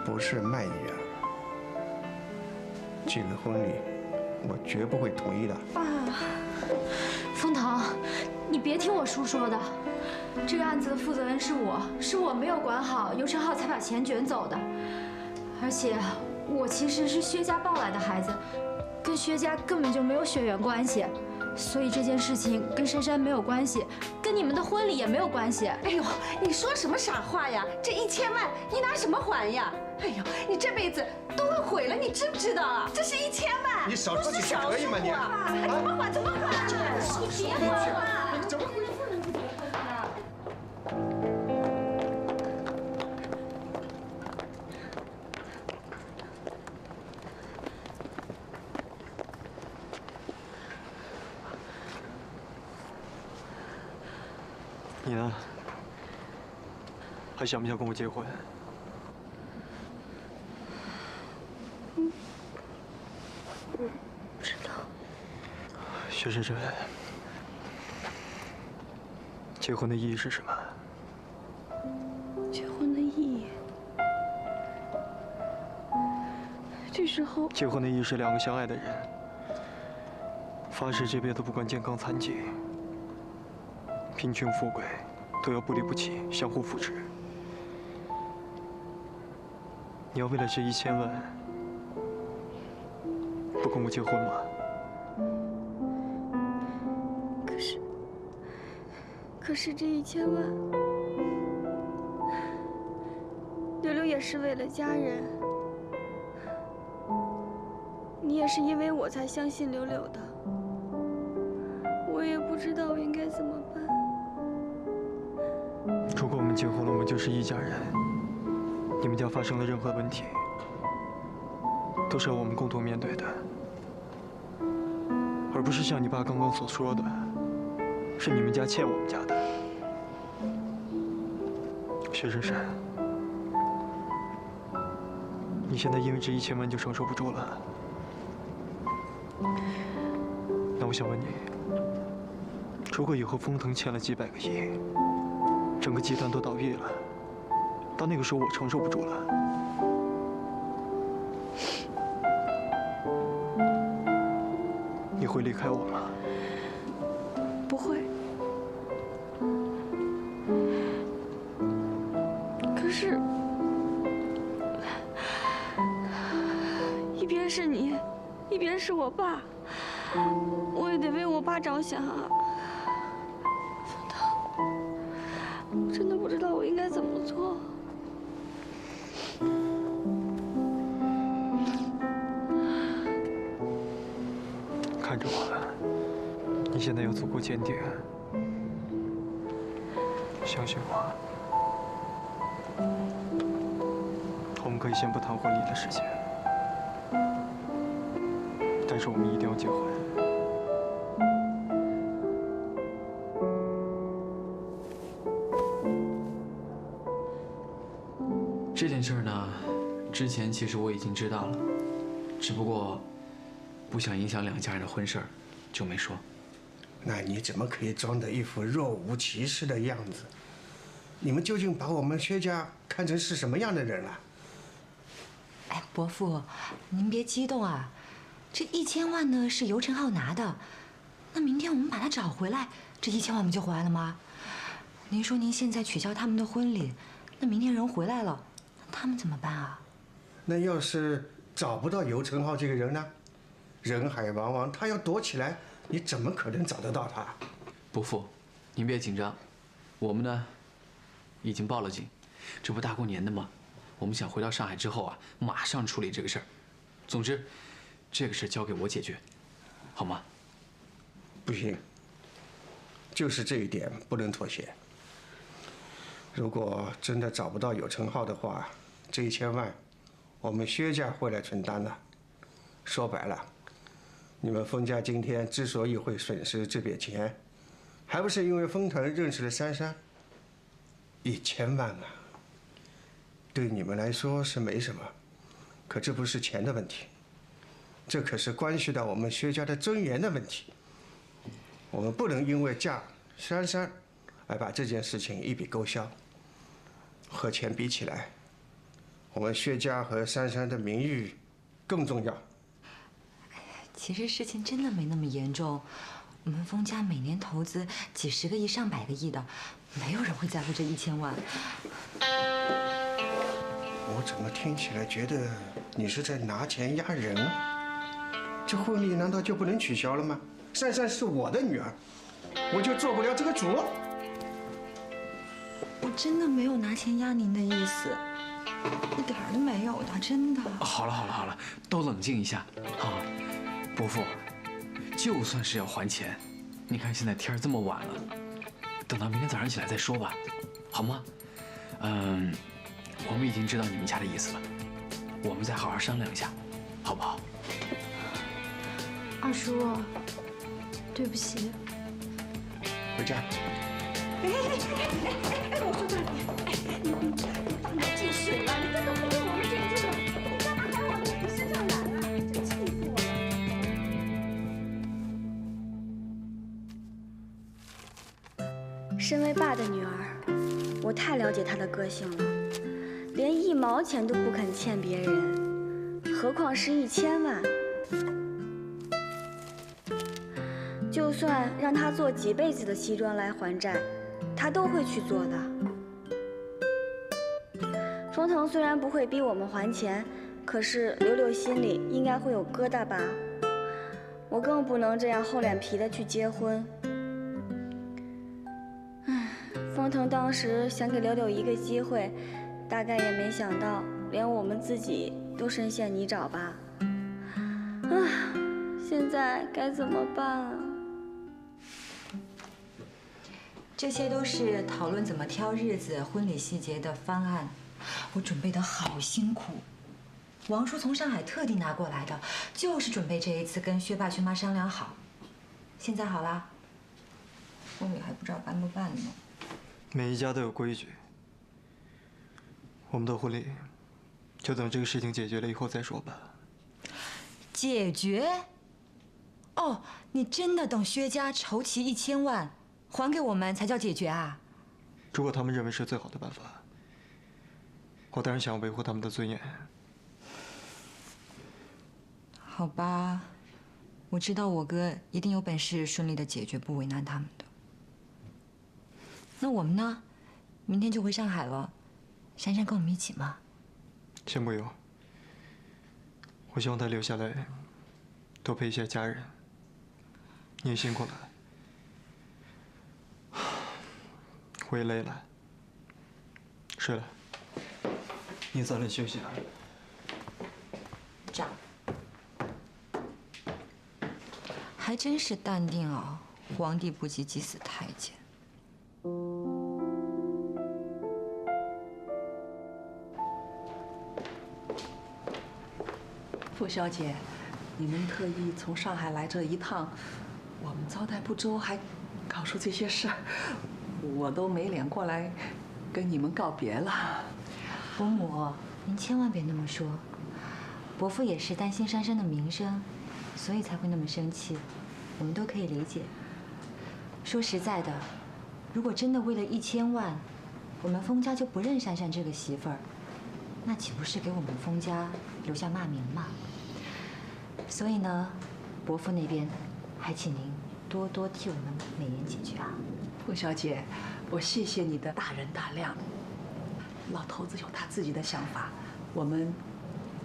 Speaker 5: 不是卖女儿。这个婚礼，我绝不会同意的。
Speaker 10: 封腾，你别听我叔说的，这个案子的负责人是我没有管好尤承浩才把钱卷走的，而且我其实是薛家抱来的孩子，跟薛家根本就没有血缘关系，所以这件事情跟珊珊没有关系，跟你们的婚礼也没有关系。
Speaker 11: 哎呦，你说什么傻话呀？这1000万你拿什么还呀？哎呦，你这辈子都会毁了，你知不知道啊？这是1000万，
Speaker 5: 你少说几句可以吗你？
Speaker 11: 哎，怎么还？怎么还？你别还了！
Speaker 5: 怎么会？
Speaker 2: 你呢？还想不想跟我结婚？
Speaker 1: 不知道。
Speaker 2: 薛深深，结婚的意义是什么？
Speaker 1: 结婚的意义，这时候，
Speaker 2: 结婚的意义是2个相爱的人发誓这辈子不管健康残疾、贫穷富贵，都要不离不弃，相互扶持。你要为了这1000万不跟我结婚吗？
Speaker 1: 可是这1000万，柳柳也是为了家人，你也是因为我才相信柳柳的，我也不知道我应该怎么办。
Speaker 2: 如果我们结婚了，我们就是一家人。你们家发生了任何问题，都是要我们共同面对的，而不是像你爸刚刚所说的，是你们家欠我们家的。薛深深，你现在因为这1000万就承受不住了，那我想问你，如果以后丰腾欠了几百个亿，整个集团都倒闭了，到那个时候我承受不住了，你会离开我吗？
Speaker 1: 不会。一边是我爸，我也得为我爸着想啊。冯唐，我真的不知道我应该怎么做。
Speaker 2: 看着我，你现在又足够坚定。相信我，我们可以先不谈婚礼的事情，但是我们一定要结婚。
Speaker 9: 这件事儿呢，之前其实我已经知道了，只不过不想影响两家人的婚事儿，就没说。
Speaker 5: 那你怎么可以装得一副若无其事的样子？你们究竟把我们薛家看成是什么样的人了？
Speaker 12: 哎，伯父，您别激动啊，这1000万呢是尤承浩拿的，那明天我们把他找回来，这1000万不就回来了吗？您说您现在取消他们的婚礼，那明天人回来了，那他们怎么办啊？
Speaker 5: 那要是找不到尤承浩这个人呢？人海茫茫，他要躲起来，你怎么可能找得到他？
Speaker 9: 伯父，您别紧张，我们呢已经报了警，这不大过年的吗？我们想回到上海之后啊，马上处理这个事儿。总之，这个事交给我解决，好吗？
Speaker 5: 不行，就是这一点不能妥协。如果真的找不到尤承浩的话，这1000万，我们薛家会来承担的。说白了，你们封家今天之所以会损失这笔钱，还不是因为封腾认识了珊珊？1000万啊，对你们来说是没什么，可这不是钱的问题，这可是关系到我们薛家的尊严的问题。我们不能因为嫁珊珊而把这件事情一笔勾销。和钱比起来，我们薛家和珊珊的名誉更重要。
Speaker 12: 其实事情真的没那么严重，我们封家每年投资几十个亿、上百个亿的，没有人会在乎这1000万。
Speaker 5: 我怎么听起来觉得你是在拿钱压人？这婚礼难道就不能取消了吗？珊珊是我的女儿，我就做不了这个主。
Speaker 12: 我真的没有拿钱压您的意思，一点儿都没有的，真的。
Speaker 9: 好了，都冷静一下啊！伯父，就算是要还钱，你看现在天这么晚了，等到明天早上起来再说吧，好吗？我们已经知道你们家的意思了，我们再好好商量一下，好不好？
Speaker 10: 二叔，对不起。
Speaker 5: 回家。
Speaker 11: 我说大姐，你大脑进水了，你这都不问我们这个，你干嘛还往你身上揽啊？真气死我
Speaker 1: 了！身为爸的女儿，我太了解他的个性了，连1毛钱都不肯欠别人，何况是1000万。就算让他做几辈子的西装来还债，他都会去做的。封腾虽然不会逼我们还钱，可是柳柳心里应该会有疙瘩吧？我更不能这样厚脸皮的去结婚。唉，封腾当时想给柳柳一个机会，大概也没想到连我们自己都深陷泥沼吧。现在该怎么办啊？
Speaker 12: 这些都是讨论怎么挑日子、婚礼细节的方案，我准备的好辛苦。王叔从上海特地拿过来的，就是准备这一次跟薛爸薛妈商量好。现在好啦，婚礼还不知道办不办呢。
Speaker 2: 每一家都有规矩，我们的婚礼就等这个事情解决了以后再说吧。
Speaker 12: 解决？哦，你真的等薛家筹齐1000万？还给我们才叫解决啊！
Speaker 2: 如果他们认为是最好的办法，我当然想要维护他们的尊严。
Speaker 12: 好吧，我知道我哥一定有本事顺利的解决，不为难他们的。那我们呢？明天就回上海了，珊珊跟我们一起吗？
Speaker 2: 先不用，我希望她留下来多陪一些家人。你也辛苦了，我也累了，睡了。你早点休息啊。
Speaker 12: 长，还真是淡定啊！皇帝不急急死太监。
Speaker 7: 傅小姐，你们特意从上海来这一趟，我们招待不周，还搞出这些事儿，我都没脸过来跟你们告别了。
Speaker 12: 伯母，您千万别那么说。伯父也是担心珊珊的名声，所以才会那么生气，我们都可以理解。说实在的，如果真的为了1000万，我们封家就不认珊珊这个媳妇儿，那岂不是给我们封家留下骂名吗？所以呢，伯父那边还请您多多替我们美言几句啊。
Speaker 7: 傅小姐，我谢谢你的大人大量。老头子有他自己的想法，我们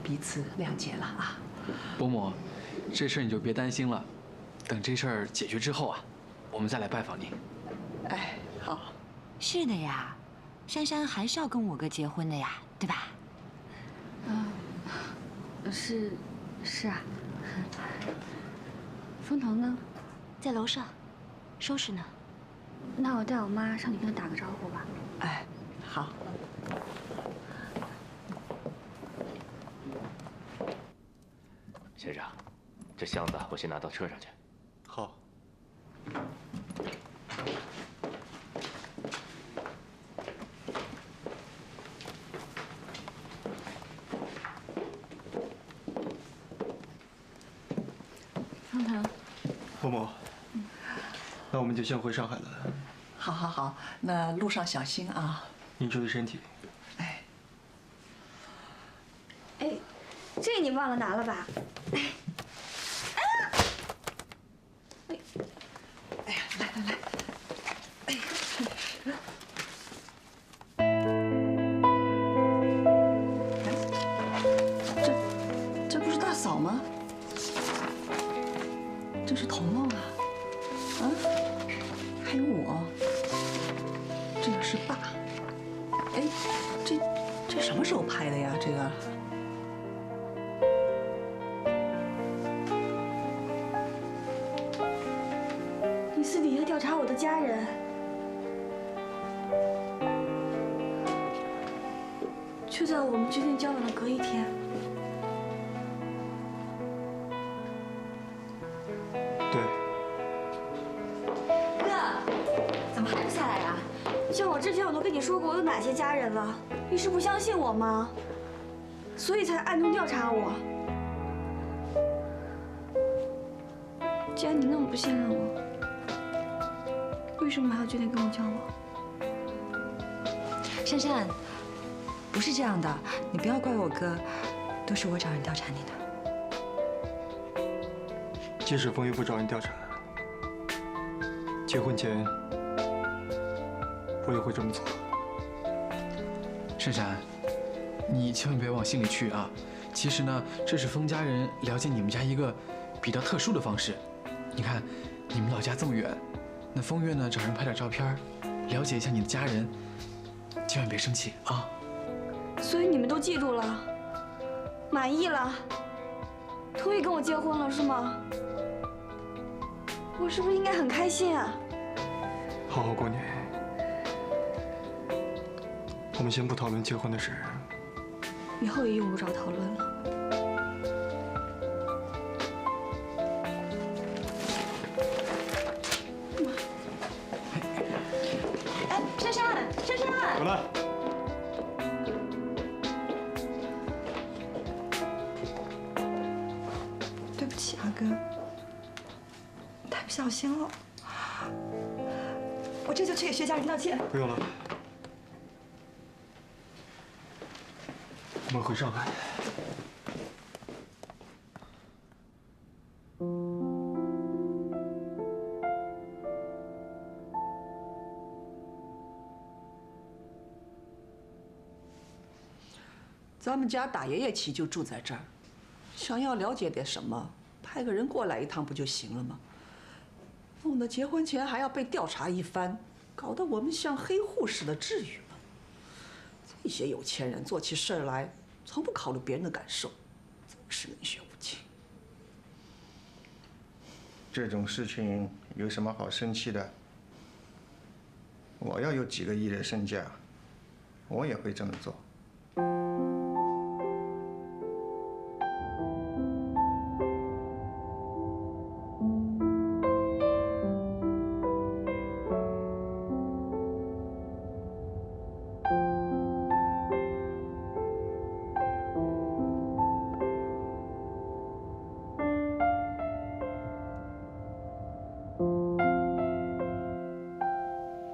Speaker 7: 彼此谅解了啊。
Speaker 9: 伯母，这事儿你就别担心了，等这事儿解决之后啊，我们再来拜访您。
Speaker 7: 哎，好。
Speaker 12: 是的呀，珊珊还是要跟我哥结婚的呀，对吧？
Speaker 1: 是啊。风腾呢？
Speaker 12: 在楼上，收拾呢。
Speaker 1: 那我带我妈上去跟她打个招呼吧。
Speaker 7: 哎，好。
Speaker 13: 先生，这箱子我先拿到车上去。
Speaker 2: 好。
Speaker 1: 风腾，
Speaker 2: 伯母，那我们就先回上海了。
Speaker 7: 好，好，好，那路上小心啊。
Speaker 2: 您注意身体。
Speaker 1: 哎，这个你忘了拿了吧？
Speaker 7: 哎呀，来来来，哎呀，这不是大嫂吗？这是彤彤啊，啊，还有我，这个是爸。哎，这什么时候拍的呀？这个？
Speaker 1: 你私底下调查我的家人，就在我们决定交往的隔一天。
Speaker 2: 对。
Speaker 1: 哥，怎么还不下来啊？像我之前我都跟你说过我有哪些家人了，你是不相信我吗？所以才暗中调查我。既然你那么不信任我，为什么还要决定跟我交往？
Speaker 12: 珊珊，不是这样的，你不要怪我哥，都是我找人调查你的。
Speaker 2: 即使风雨不找人调查，结婚前我也会这么做。
Speaker 9: 珊珊，你千万别往心里去啊！其实呢，这是封家人了解你们家一个比较特殊的方式。你看，你们老家这么远，那风月呢找人拍点照片，了解一下你的家人，千万别生气啊！
Speaker 1: 所以你们都记住了，满意了，同意跟我结婚了是吗？我是不是应该很开心啊？
Speaker 2: 好好过年。我们先不讨论结婚的事，
Speaker 1: 以后也用不着讨论了。
Speaker 11: 哎，珊珊，珊珊，
Speaker 2: 回来。
Speaker 11: 对不起啊，哥，太不小心了，我这就去给薛家人道歉。
Speaker 2: 不用了，我们回上海。
Speaker 7: 咱们家大爷爷起就住在这儿，想要了解点什么，派个人过来一趟不就行了吗？弄得结婚前还要被调查一番，搞得我们像黑户似的，至于吗？这些有钱人做起事儿来，从不考虑别人的感受，真是冷血无情。
Speaker 5: 这种事情有什么好生气的？我要有几个亿的身价，我也会这么做。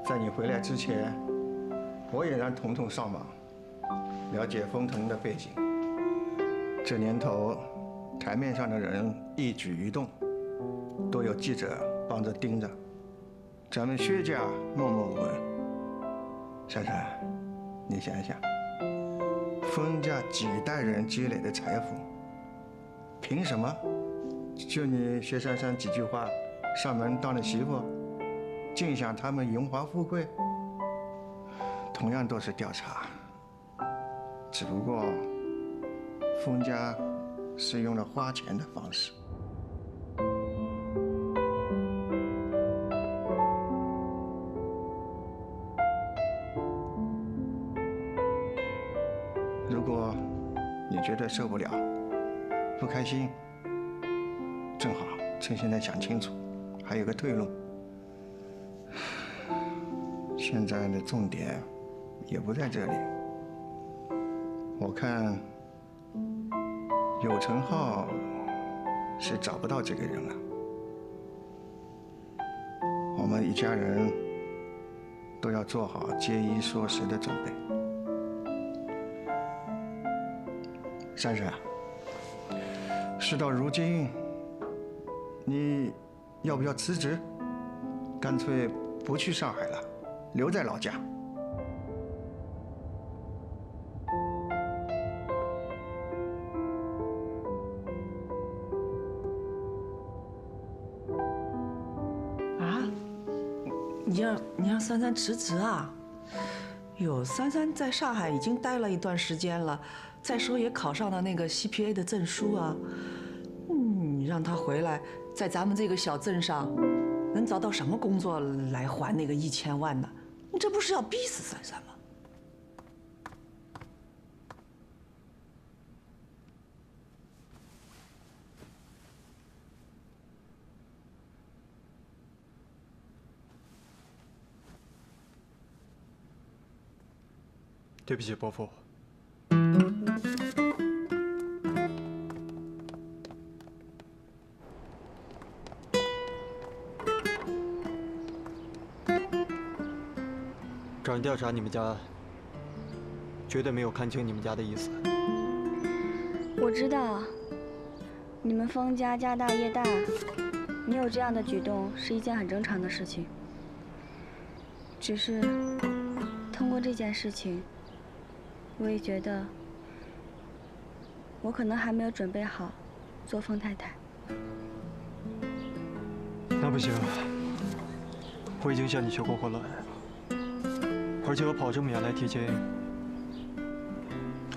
Speaker 5: 在你回来之前，我也让彤彤上网，了解封腾的背景。这年头，台面上的人一举一动，都有记者帮着盯着。咱们薛家默默无闻。珊珊，你想想，封家几代人积累的财富，凭什么就你薛珊珊几句话上门当了媳妇？尽享他们荣华富贵，同样都是调查，只不过封家是用了花钱的方式。如果你觉得受不了、不开心，正好趁现在想清楚，还有个退路。现在的重点也不在这里，我看有成浩是找不到这个人了。我们一家人都要做好节衣缩食的准备。珊珊，事到如今，你要不要辞职？干脆不去上海了，留在老家。
Speaker 7: 啊？你让珊珊辞职啊？哟，珊珊在上海已经待了一段时间了，再说也考上了那个 CPA 的证书啊。你让她回来，在咱们这个小镇上，能找到什么工作来还那个1000万呢？你这不是要逼死珊珊吗？
Speaker 2: 对不起，伯父。找人调查你们家，绝对没有看清你们家的意思。
Speaker 1: 我知道，你们封家家大业大，你有这样的举动是一件很正常的事情。只是通过这件事情，我也觉得我可能还没有准备好做封太太。
Speaker 2: 那不行，我已经向你求过婚了，而且我跑这么远来提亲，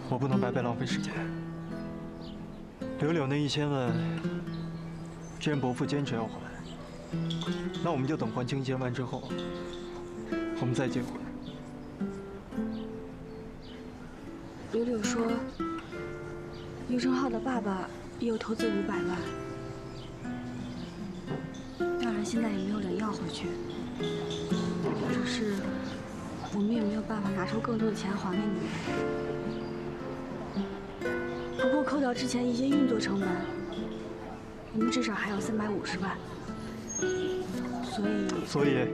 Speaker 2: 我不能白白浪费时间。柳柳那1000万，既然伯父坚持要还，那我们就等还清1000万之后，我们再结婚。
Speaker 1: 柳柳说，刘成浩的爸爸也有投资500万，当然现在也没有人要回去，只是我们也没有办法拿出更多的钱还给你们。不过扣掉之前一些运作成本，我们至少还有350万。
Speaker 2: 所以，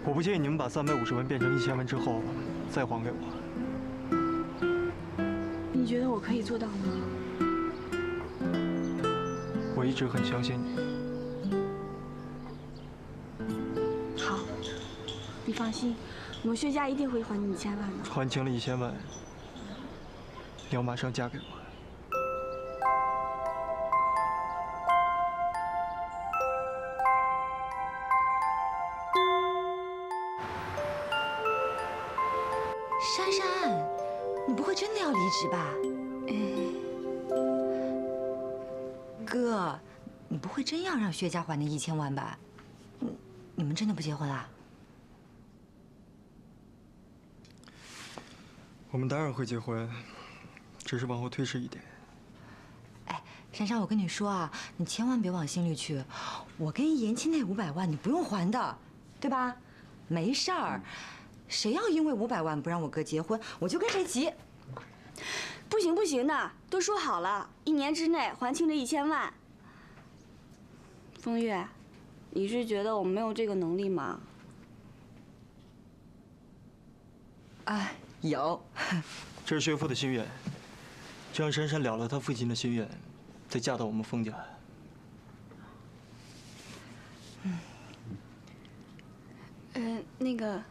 Speaker 2: 我不建议你们把350万变成1000万之后再还给我。
Speaker 1: 你觉得我可以做到吗？
Speaker 2: 我一直很相信你。
Speaker 1: 好，你放心，我们薛家一定会还你1000万的。
Speaker 2: 还清了1000万，你要马上嫁给我。
Speaker 12: 珊珊，你不会真的要离职吧？哥，你不会真要让薛家还那1000万吧？你们真的不结婚啊？
Speaker 2: 我们当然会结婚，只是往后推迟一点。
Speaker 12: 哎，珊珊，我跟你说啊，你千万别往心里去。我给你延期那500万，你不用还的，对吧？没事儿，谁要因为500万不让我哥结婚，我就跟谁急。
Speaker 1: 不行不行的，都说好了，1年之内还清这1000万。风月，你是觉得我没有这个能力吗？
Speaker 12: 啊，有。
Speaker 2: 这是薛父的心愿，就让珊珊了了他父亲的心愿，再嫁到我们风家。
Speaker 1: 那个，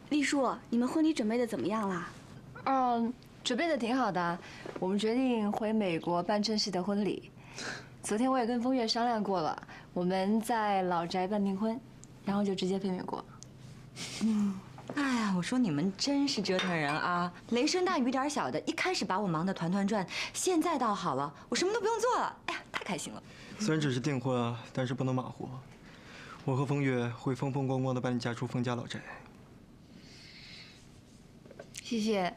Speaker 1: 丽树，你们婚礼准备的怎么样啦？
Speaker 8: 准备的挺好的。我们决定回美国办正式的婚礼。昨天我也跟风月商量过了，我们在老宅办订婚，然后就直接飞美国。
Speaker 12: 哎呀，我说你们真是折腾人啊！雷声大雨点小的，一开始把我忙得团团转，现在倒好了，我什么都不用做了。哎呀，太开心了。
Speaker 2: 虽然只是订婚啊，但是不能马虎。我和风月会风风光光的把你嫁出风家老宅。
Speaker 10: 谢谢。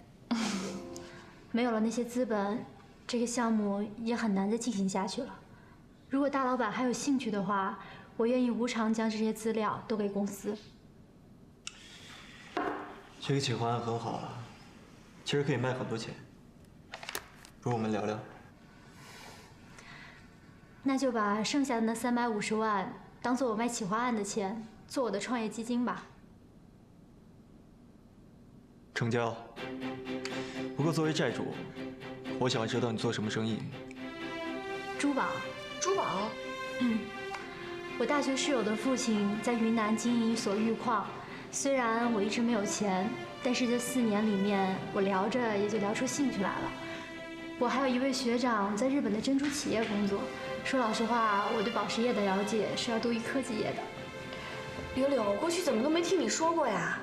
Speaker 10: 没有了那些资本，这个项目也很难再进行下去了。如果大老板还有兴趣的话，我愿意无偿将这些资料都给公司。
Speaker 2: 这个企划案很好啊，其实可以卖很多钱。不如我们聊聊。
Speaker 10: 那就把剩下的那350万当做我卖企划案的钱，做我的创业基金吧。
Speaker 2: 成交。不过作为债主，我想要知道你做什么生意。
Speaker 10: 珠宝。
Speaker 12: 珠宝？
Speaker 10: 我大学室友的父亲在云南经营一所玉矿。虽然我一直没有钱，但是这4年里面，我聊着也就聊出兴趣来了。我还有一位学长在日本的珍珠企业工作。说老实话，我对宝石业的了解是要多于科技业的。
Speaker 1: 柳柳，过去怎么都没听你说过呀？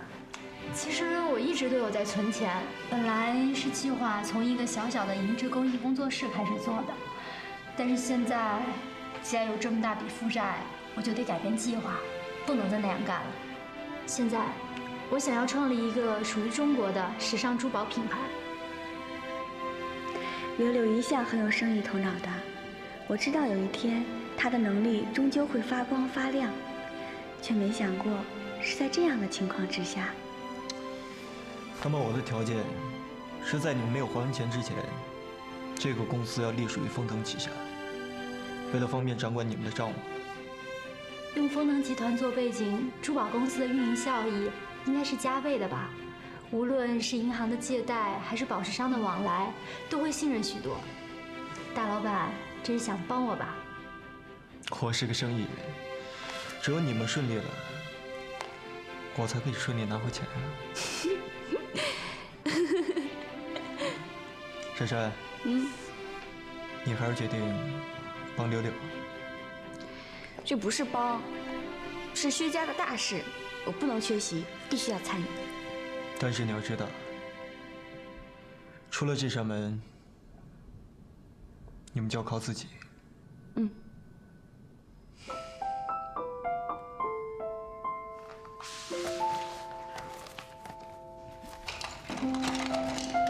Speaker 10: 其实我一直都有在存钱，本来是计划从一个小小的银质工艺工作室开始做的，但是现在既然有这么大笔负债，我就得改变计划，不能再那样干了。现在，我想要创立一个属于中国的时尚珠宝品牌。
Speaker 1: 柳柳一向很有生意头脑的，我知道有一天他的能力终究会发光发亮，却没想过是在这样的情况之下。
Speaker 2: 那么我的条件是在你们没有还完钱之前，这个公司要隶属于丰腾旗下，为了方便掌管你们的账务。
Speaker 10: 用丰腾集团做背景，珠宝公司的运营效益应该是加倍的吧？无论是银行的借贷，还是宝石商的往来，都会信任许多。大老板这是想帮我吧？
Speaker 2: 我是个生意人，只有你们顺利了，我才可以顺利拿回钱啊。珊珊，你还是决定帮柳柳？
Speaker 1: 这不是帮，是薛家的大事，我不能缺席，必须要参与。
Speaker 2: 但是你要知道，出了这扇门，你们就要靠自己。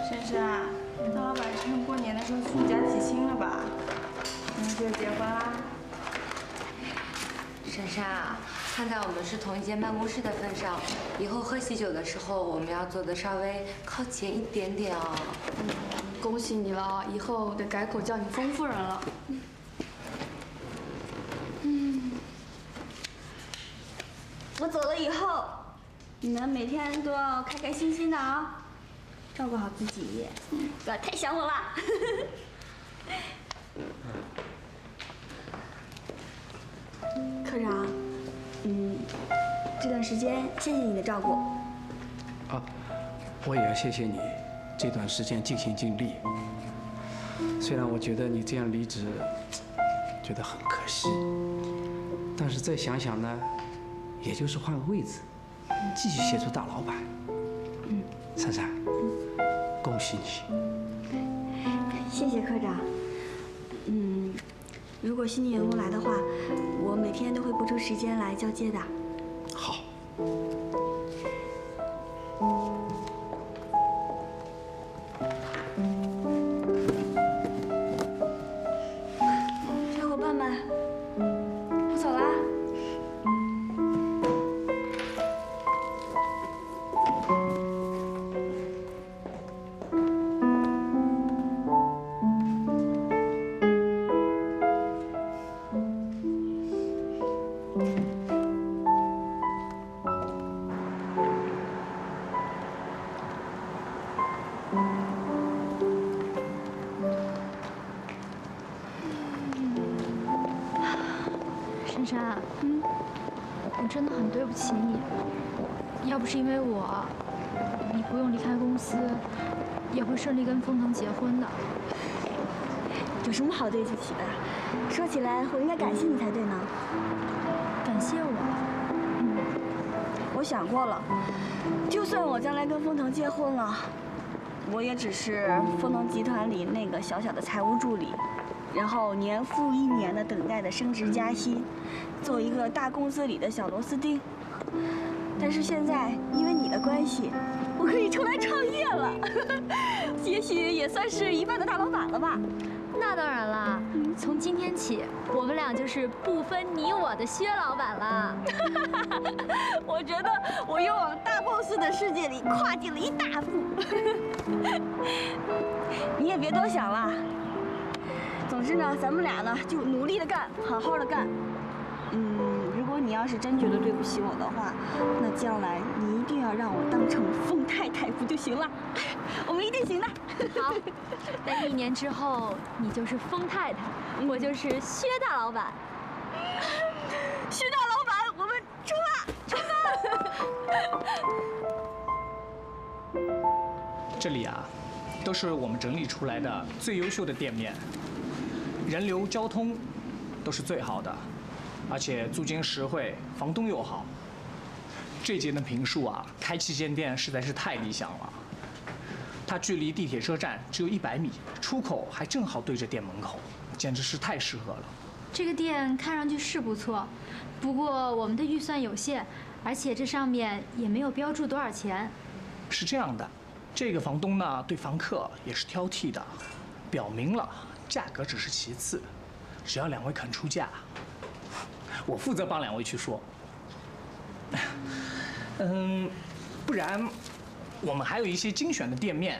Speaker 14: 珊珊，大老板趁过年的时候去你家提亲了吧？你们就结婚啦？
Speaker 12: 珊珊啊，看在我们是同一间办公室的份上，以后喝喜酒的时候，我们要坐得稍微靠前一点点哦。
Speaker 14: 恭喜你了，以后得改口叫你丰夫人了。
Speaker 1: 我走了以后，你们每天都要开开心心的啊，照顾好自己，不要太想我了。科长，这段时间谢谢你的照顾。
Speaker 15: 啊，我也要谢谢你，这段时间尽心尽力。虽然我觉得你这样离职，觉得很可惜，但是再想想呢，也就是换个位置，继续协助大老板。珊珊，恭喜你！
Speaker 1: 谢谢科长。如果新的员工来的话，我每天都会拨出时间来交接的。
Speaker 15: 好。
Speaker 1: 小伙伴们，我走啦。
Speaker 10: 珊珊，我真的很对不起你。要不是因为我，你不用离开公司，也会顺利跟封腾结婚的。
Speaker 1: 有什么好对不起的？说起来，我应该感谢你才对呢。
Speaker 10: 感谢我？
Speaker 1: 我想过了，就算我将来跟封腾结婚了，我也只是封腾集团里那个小小的财务助理。然后年复一年的等待的升职加薪，做一个大公司里的小螺丝钉。但是现在因为你的关系，我可以出来创业了，也许也算是一半的大老板了吧。
Speaker 10: 那当然啦，从今天起，我们俩就是不分你我的薛老板了。
Speaker 1: 我觉得我又往大 boss 的世界里跨进了一大步。你也别多想了。总之呢，咱们俩呢就努力的干，好好的干。如果你要是真觉得对不起我的话，那将来你一定要让我当成封太太不就行了？我们一定行的。
Speaker 10: 好，那1年之后，你就是封太太，我就是薛大老板。
Speaker 1: 薛大老板，我们出发，出发！
Speaker 16: 这里啊，都是我们整理出来的最优秀的店面。人流交通都是最好的，而且租金实惠，房东又好。这间的平数啊，开7间店实在是太理想了。它距离地铁车站只有100米，出口还正好对着店门口，简直是太适合了。
Speaker 10: 这个店看上去是不错，不过我们的预算有限，而且这上面也没有标注多少钱。
Speaker 16: 是这样的，这个房东呢对房客也是挑剔的，表明了。价格只是其次，只要2位肯出价，我负责帮2位去说。不然我们还有一些精选的店面，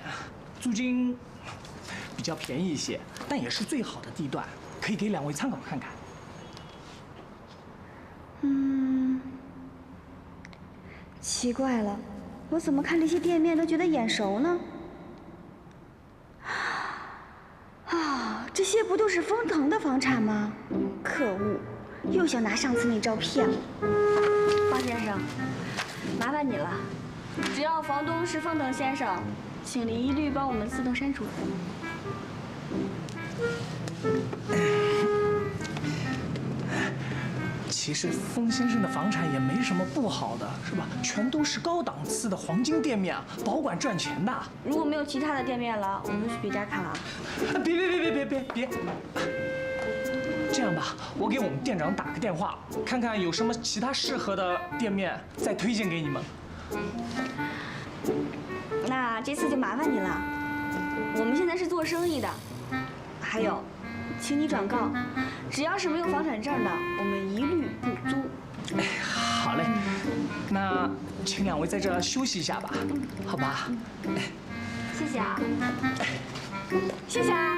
Speaker 16: 租金比较便宜一些，但也是最好的地段，可以给2位参考看看。
Speaker 1: 奇怪了，我怎么看这些店面都觉得眼熟呢？这些不都是封腾的房产吗？可恶，又想拿上次那招骗我。方先生，麻烦你了，只要房东是封腾先生，请您一律帮我们自动删除。
Speaker 16: 其实封先生的房产也没什么不好的，是吧？全都是高档次的黄金店面啊，保管赚钱的。
Speaker 1: 如果没有其他的店面了，我们就去别家看了。
Speaker 16: 别！这样吧，我给我们店长打个电话，看看有什么其他适合的店面，再推荐给你们。
Speaker 1: 那这次就麻烦你了，我们现在是做生意的，还有。请你转告，只要是没有房产证的，我们一律不租。
Speaker 16: 好嘞，那请2位在这休息一下吧，好吧？
Speaker 10: 谢谢啊，
Speaker 1: 谢谢啊。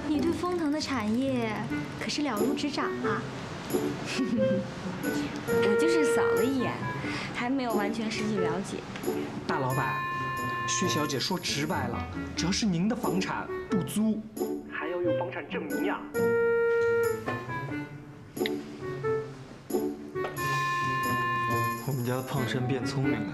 Speaker 10: 你对封腾的产业可是了如指掌啊。
Speaker 1: 我就是扫了一眼，还没有完全实际了解。
Speaker 16: 大老板。薛小姐说直白了，只要是您的房产不租，还要有房产证明呀。
Speaker 2: 我们家胖婶变聪明了，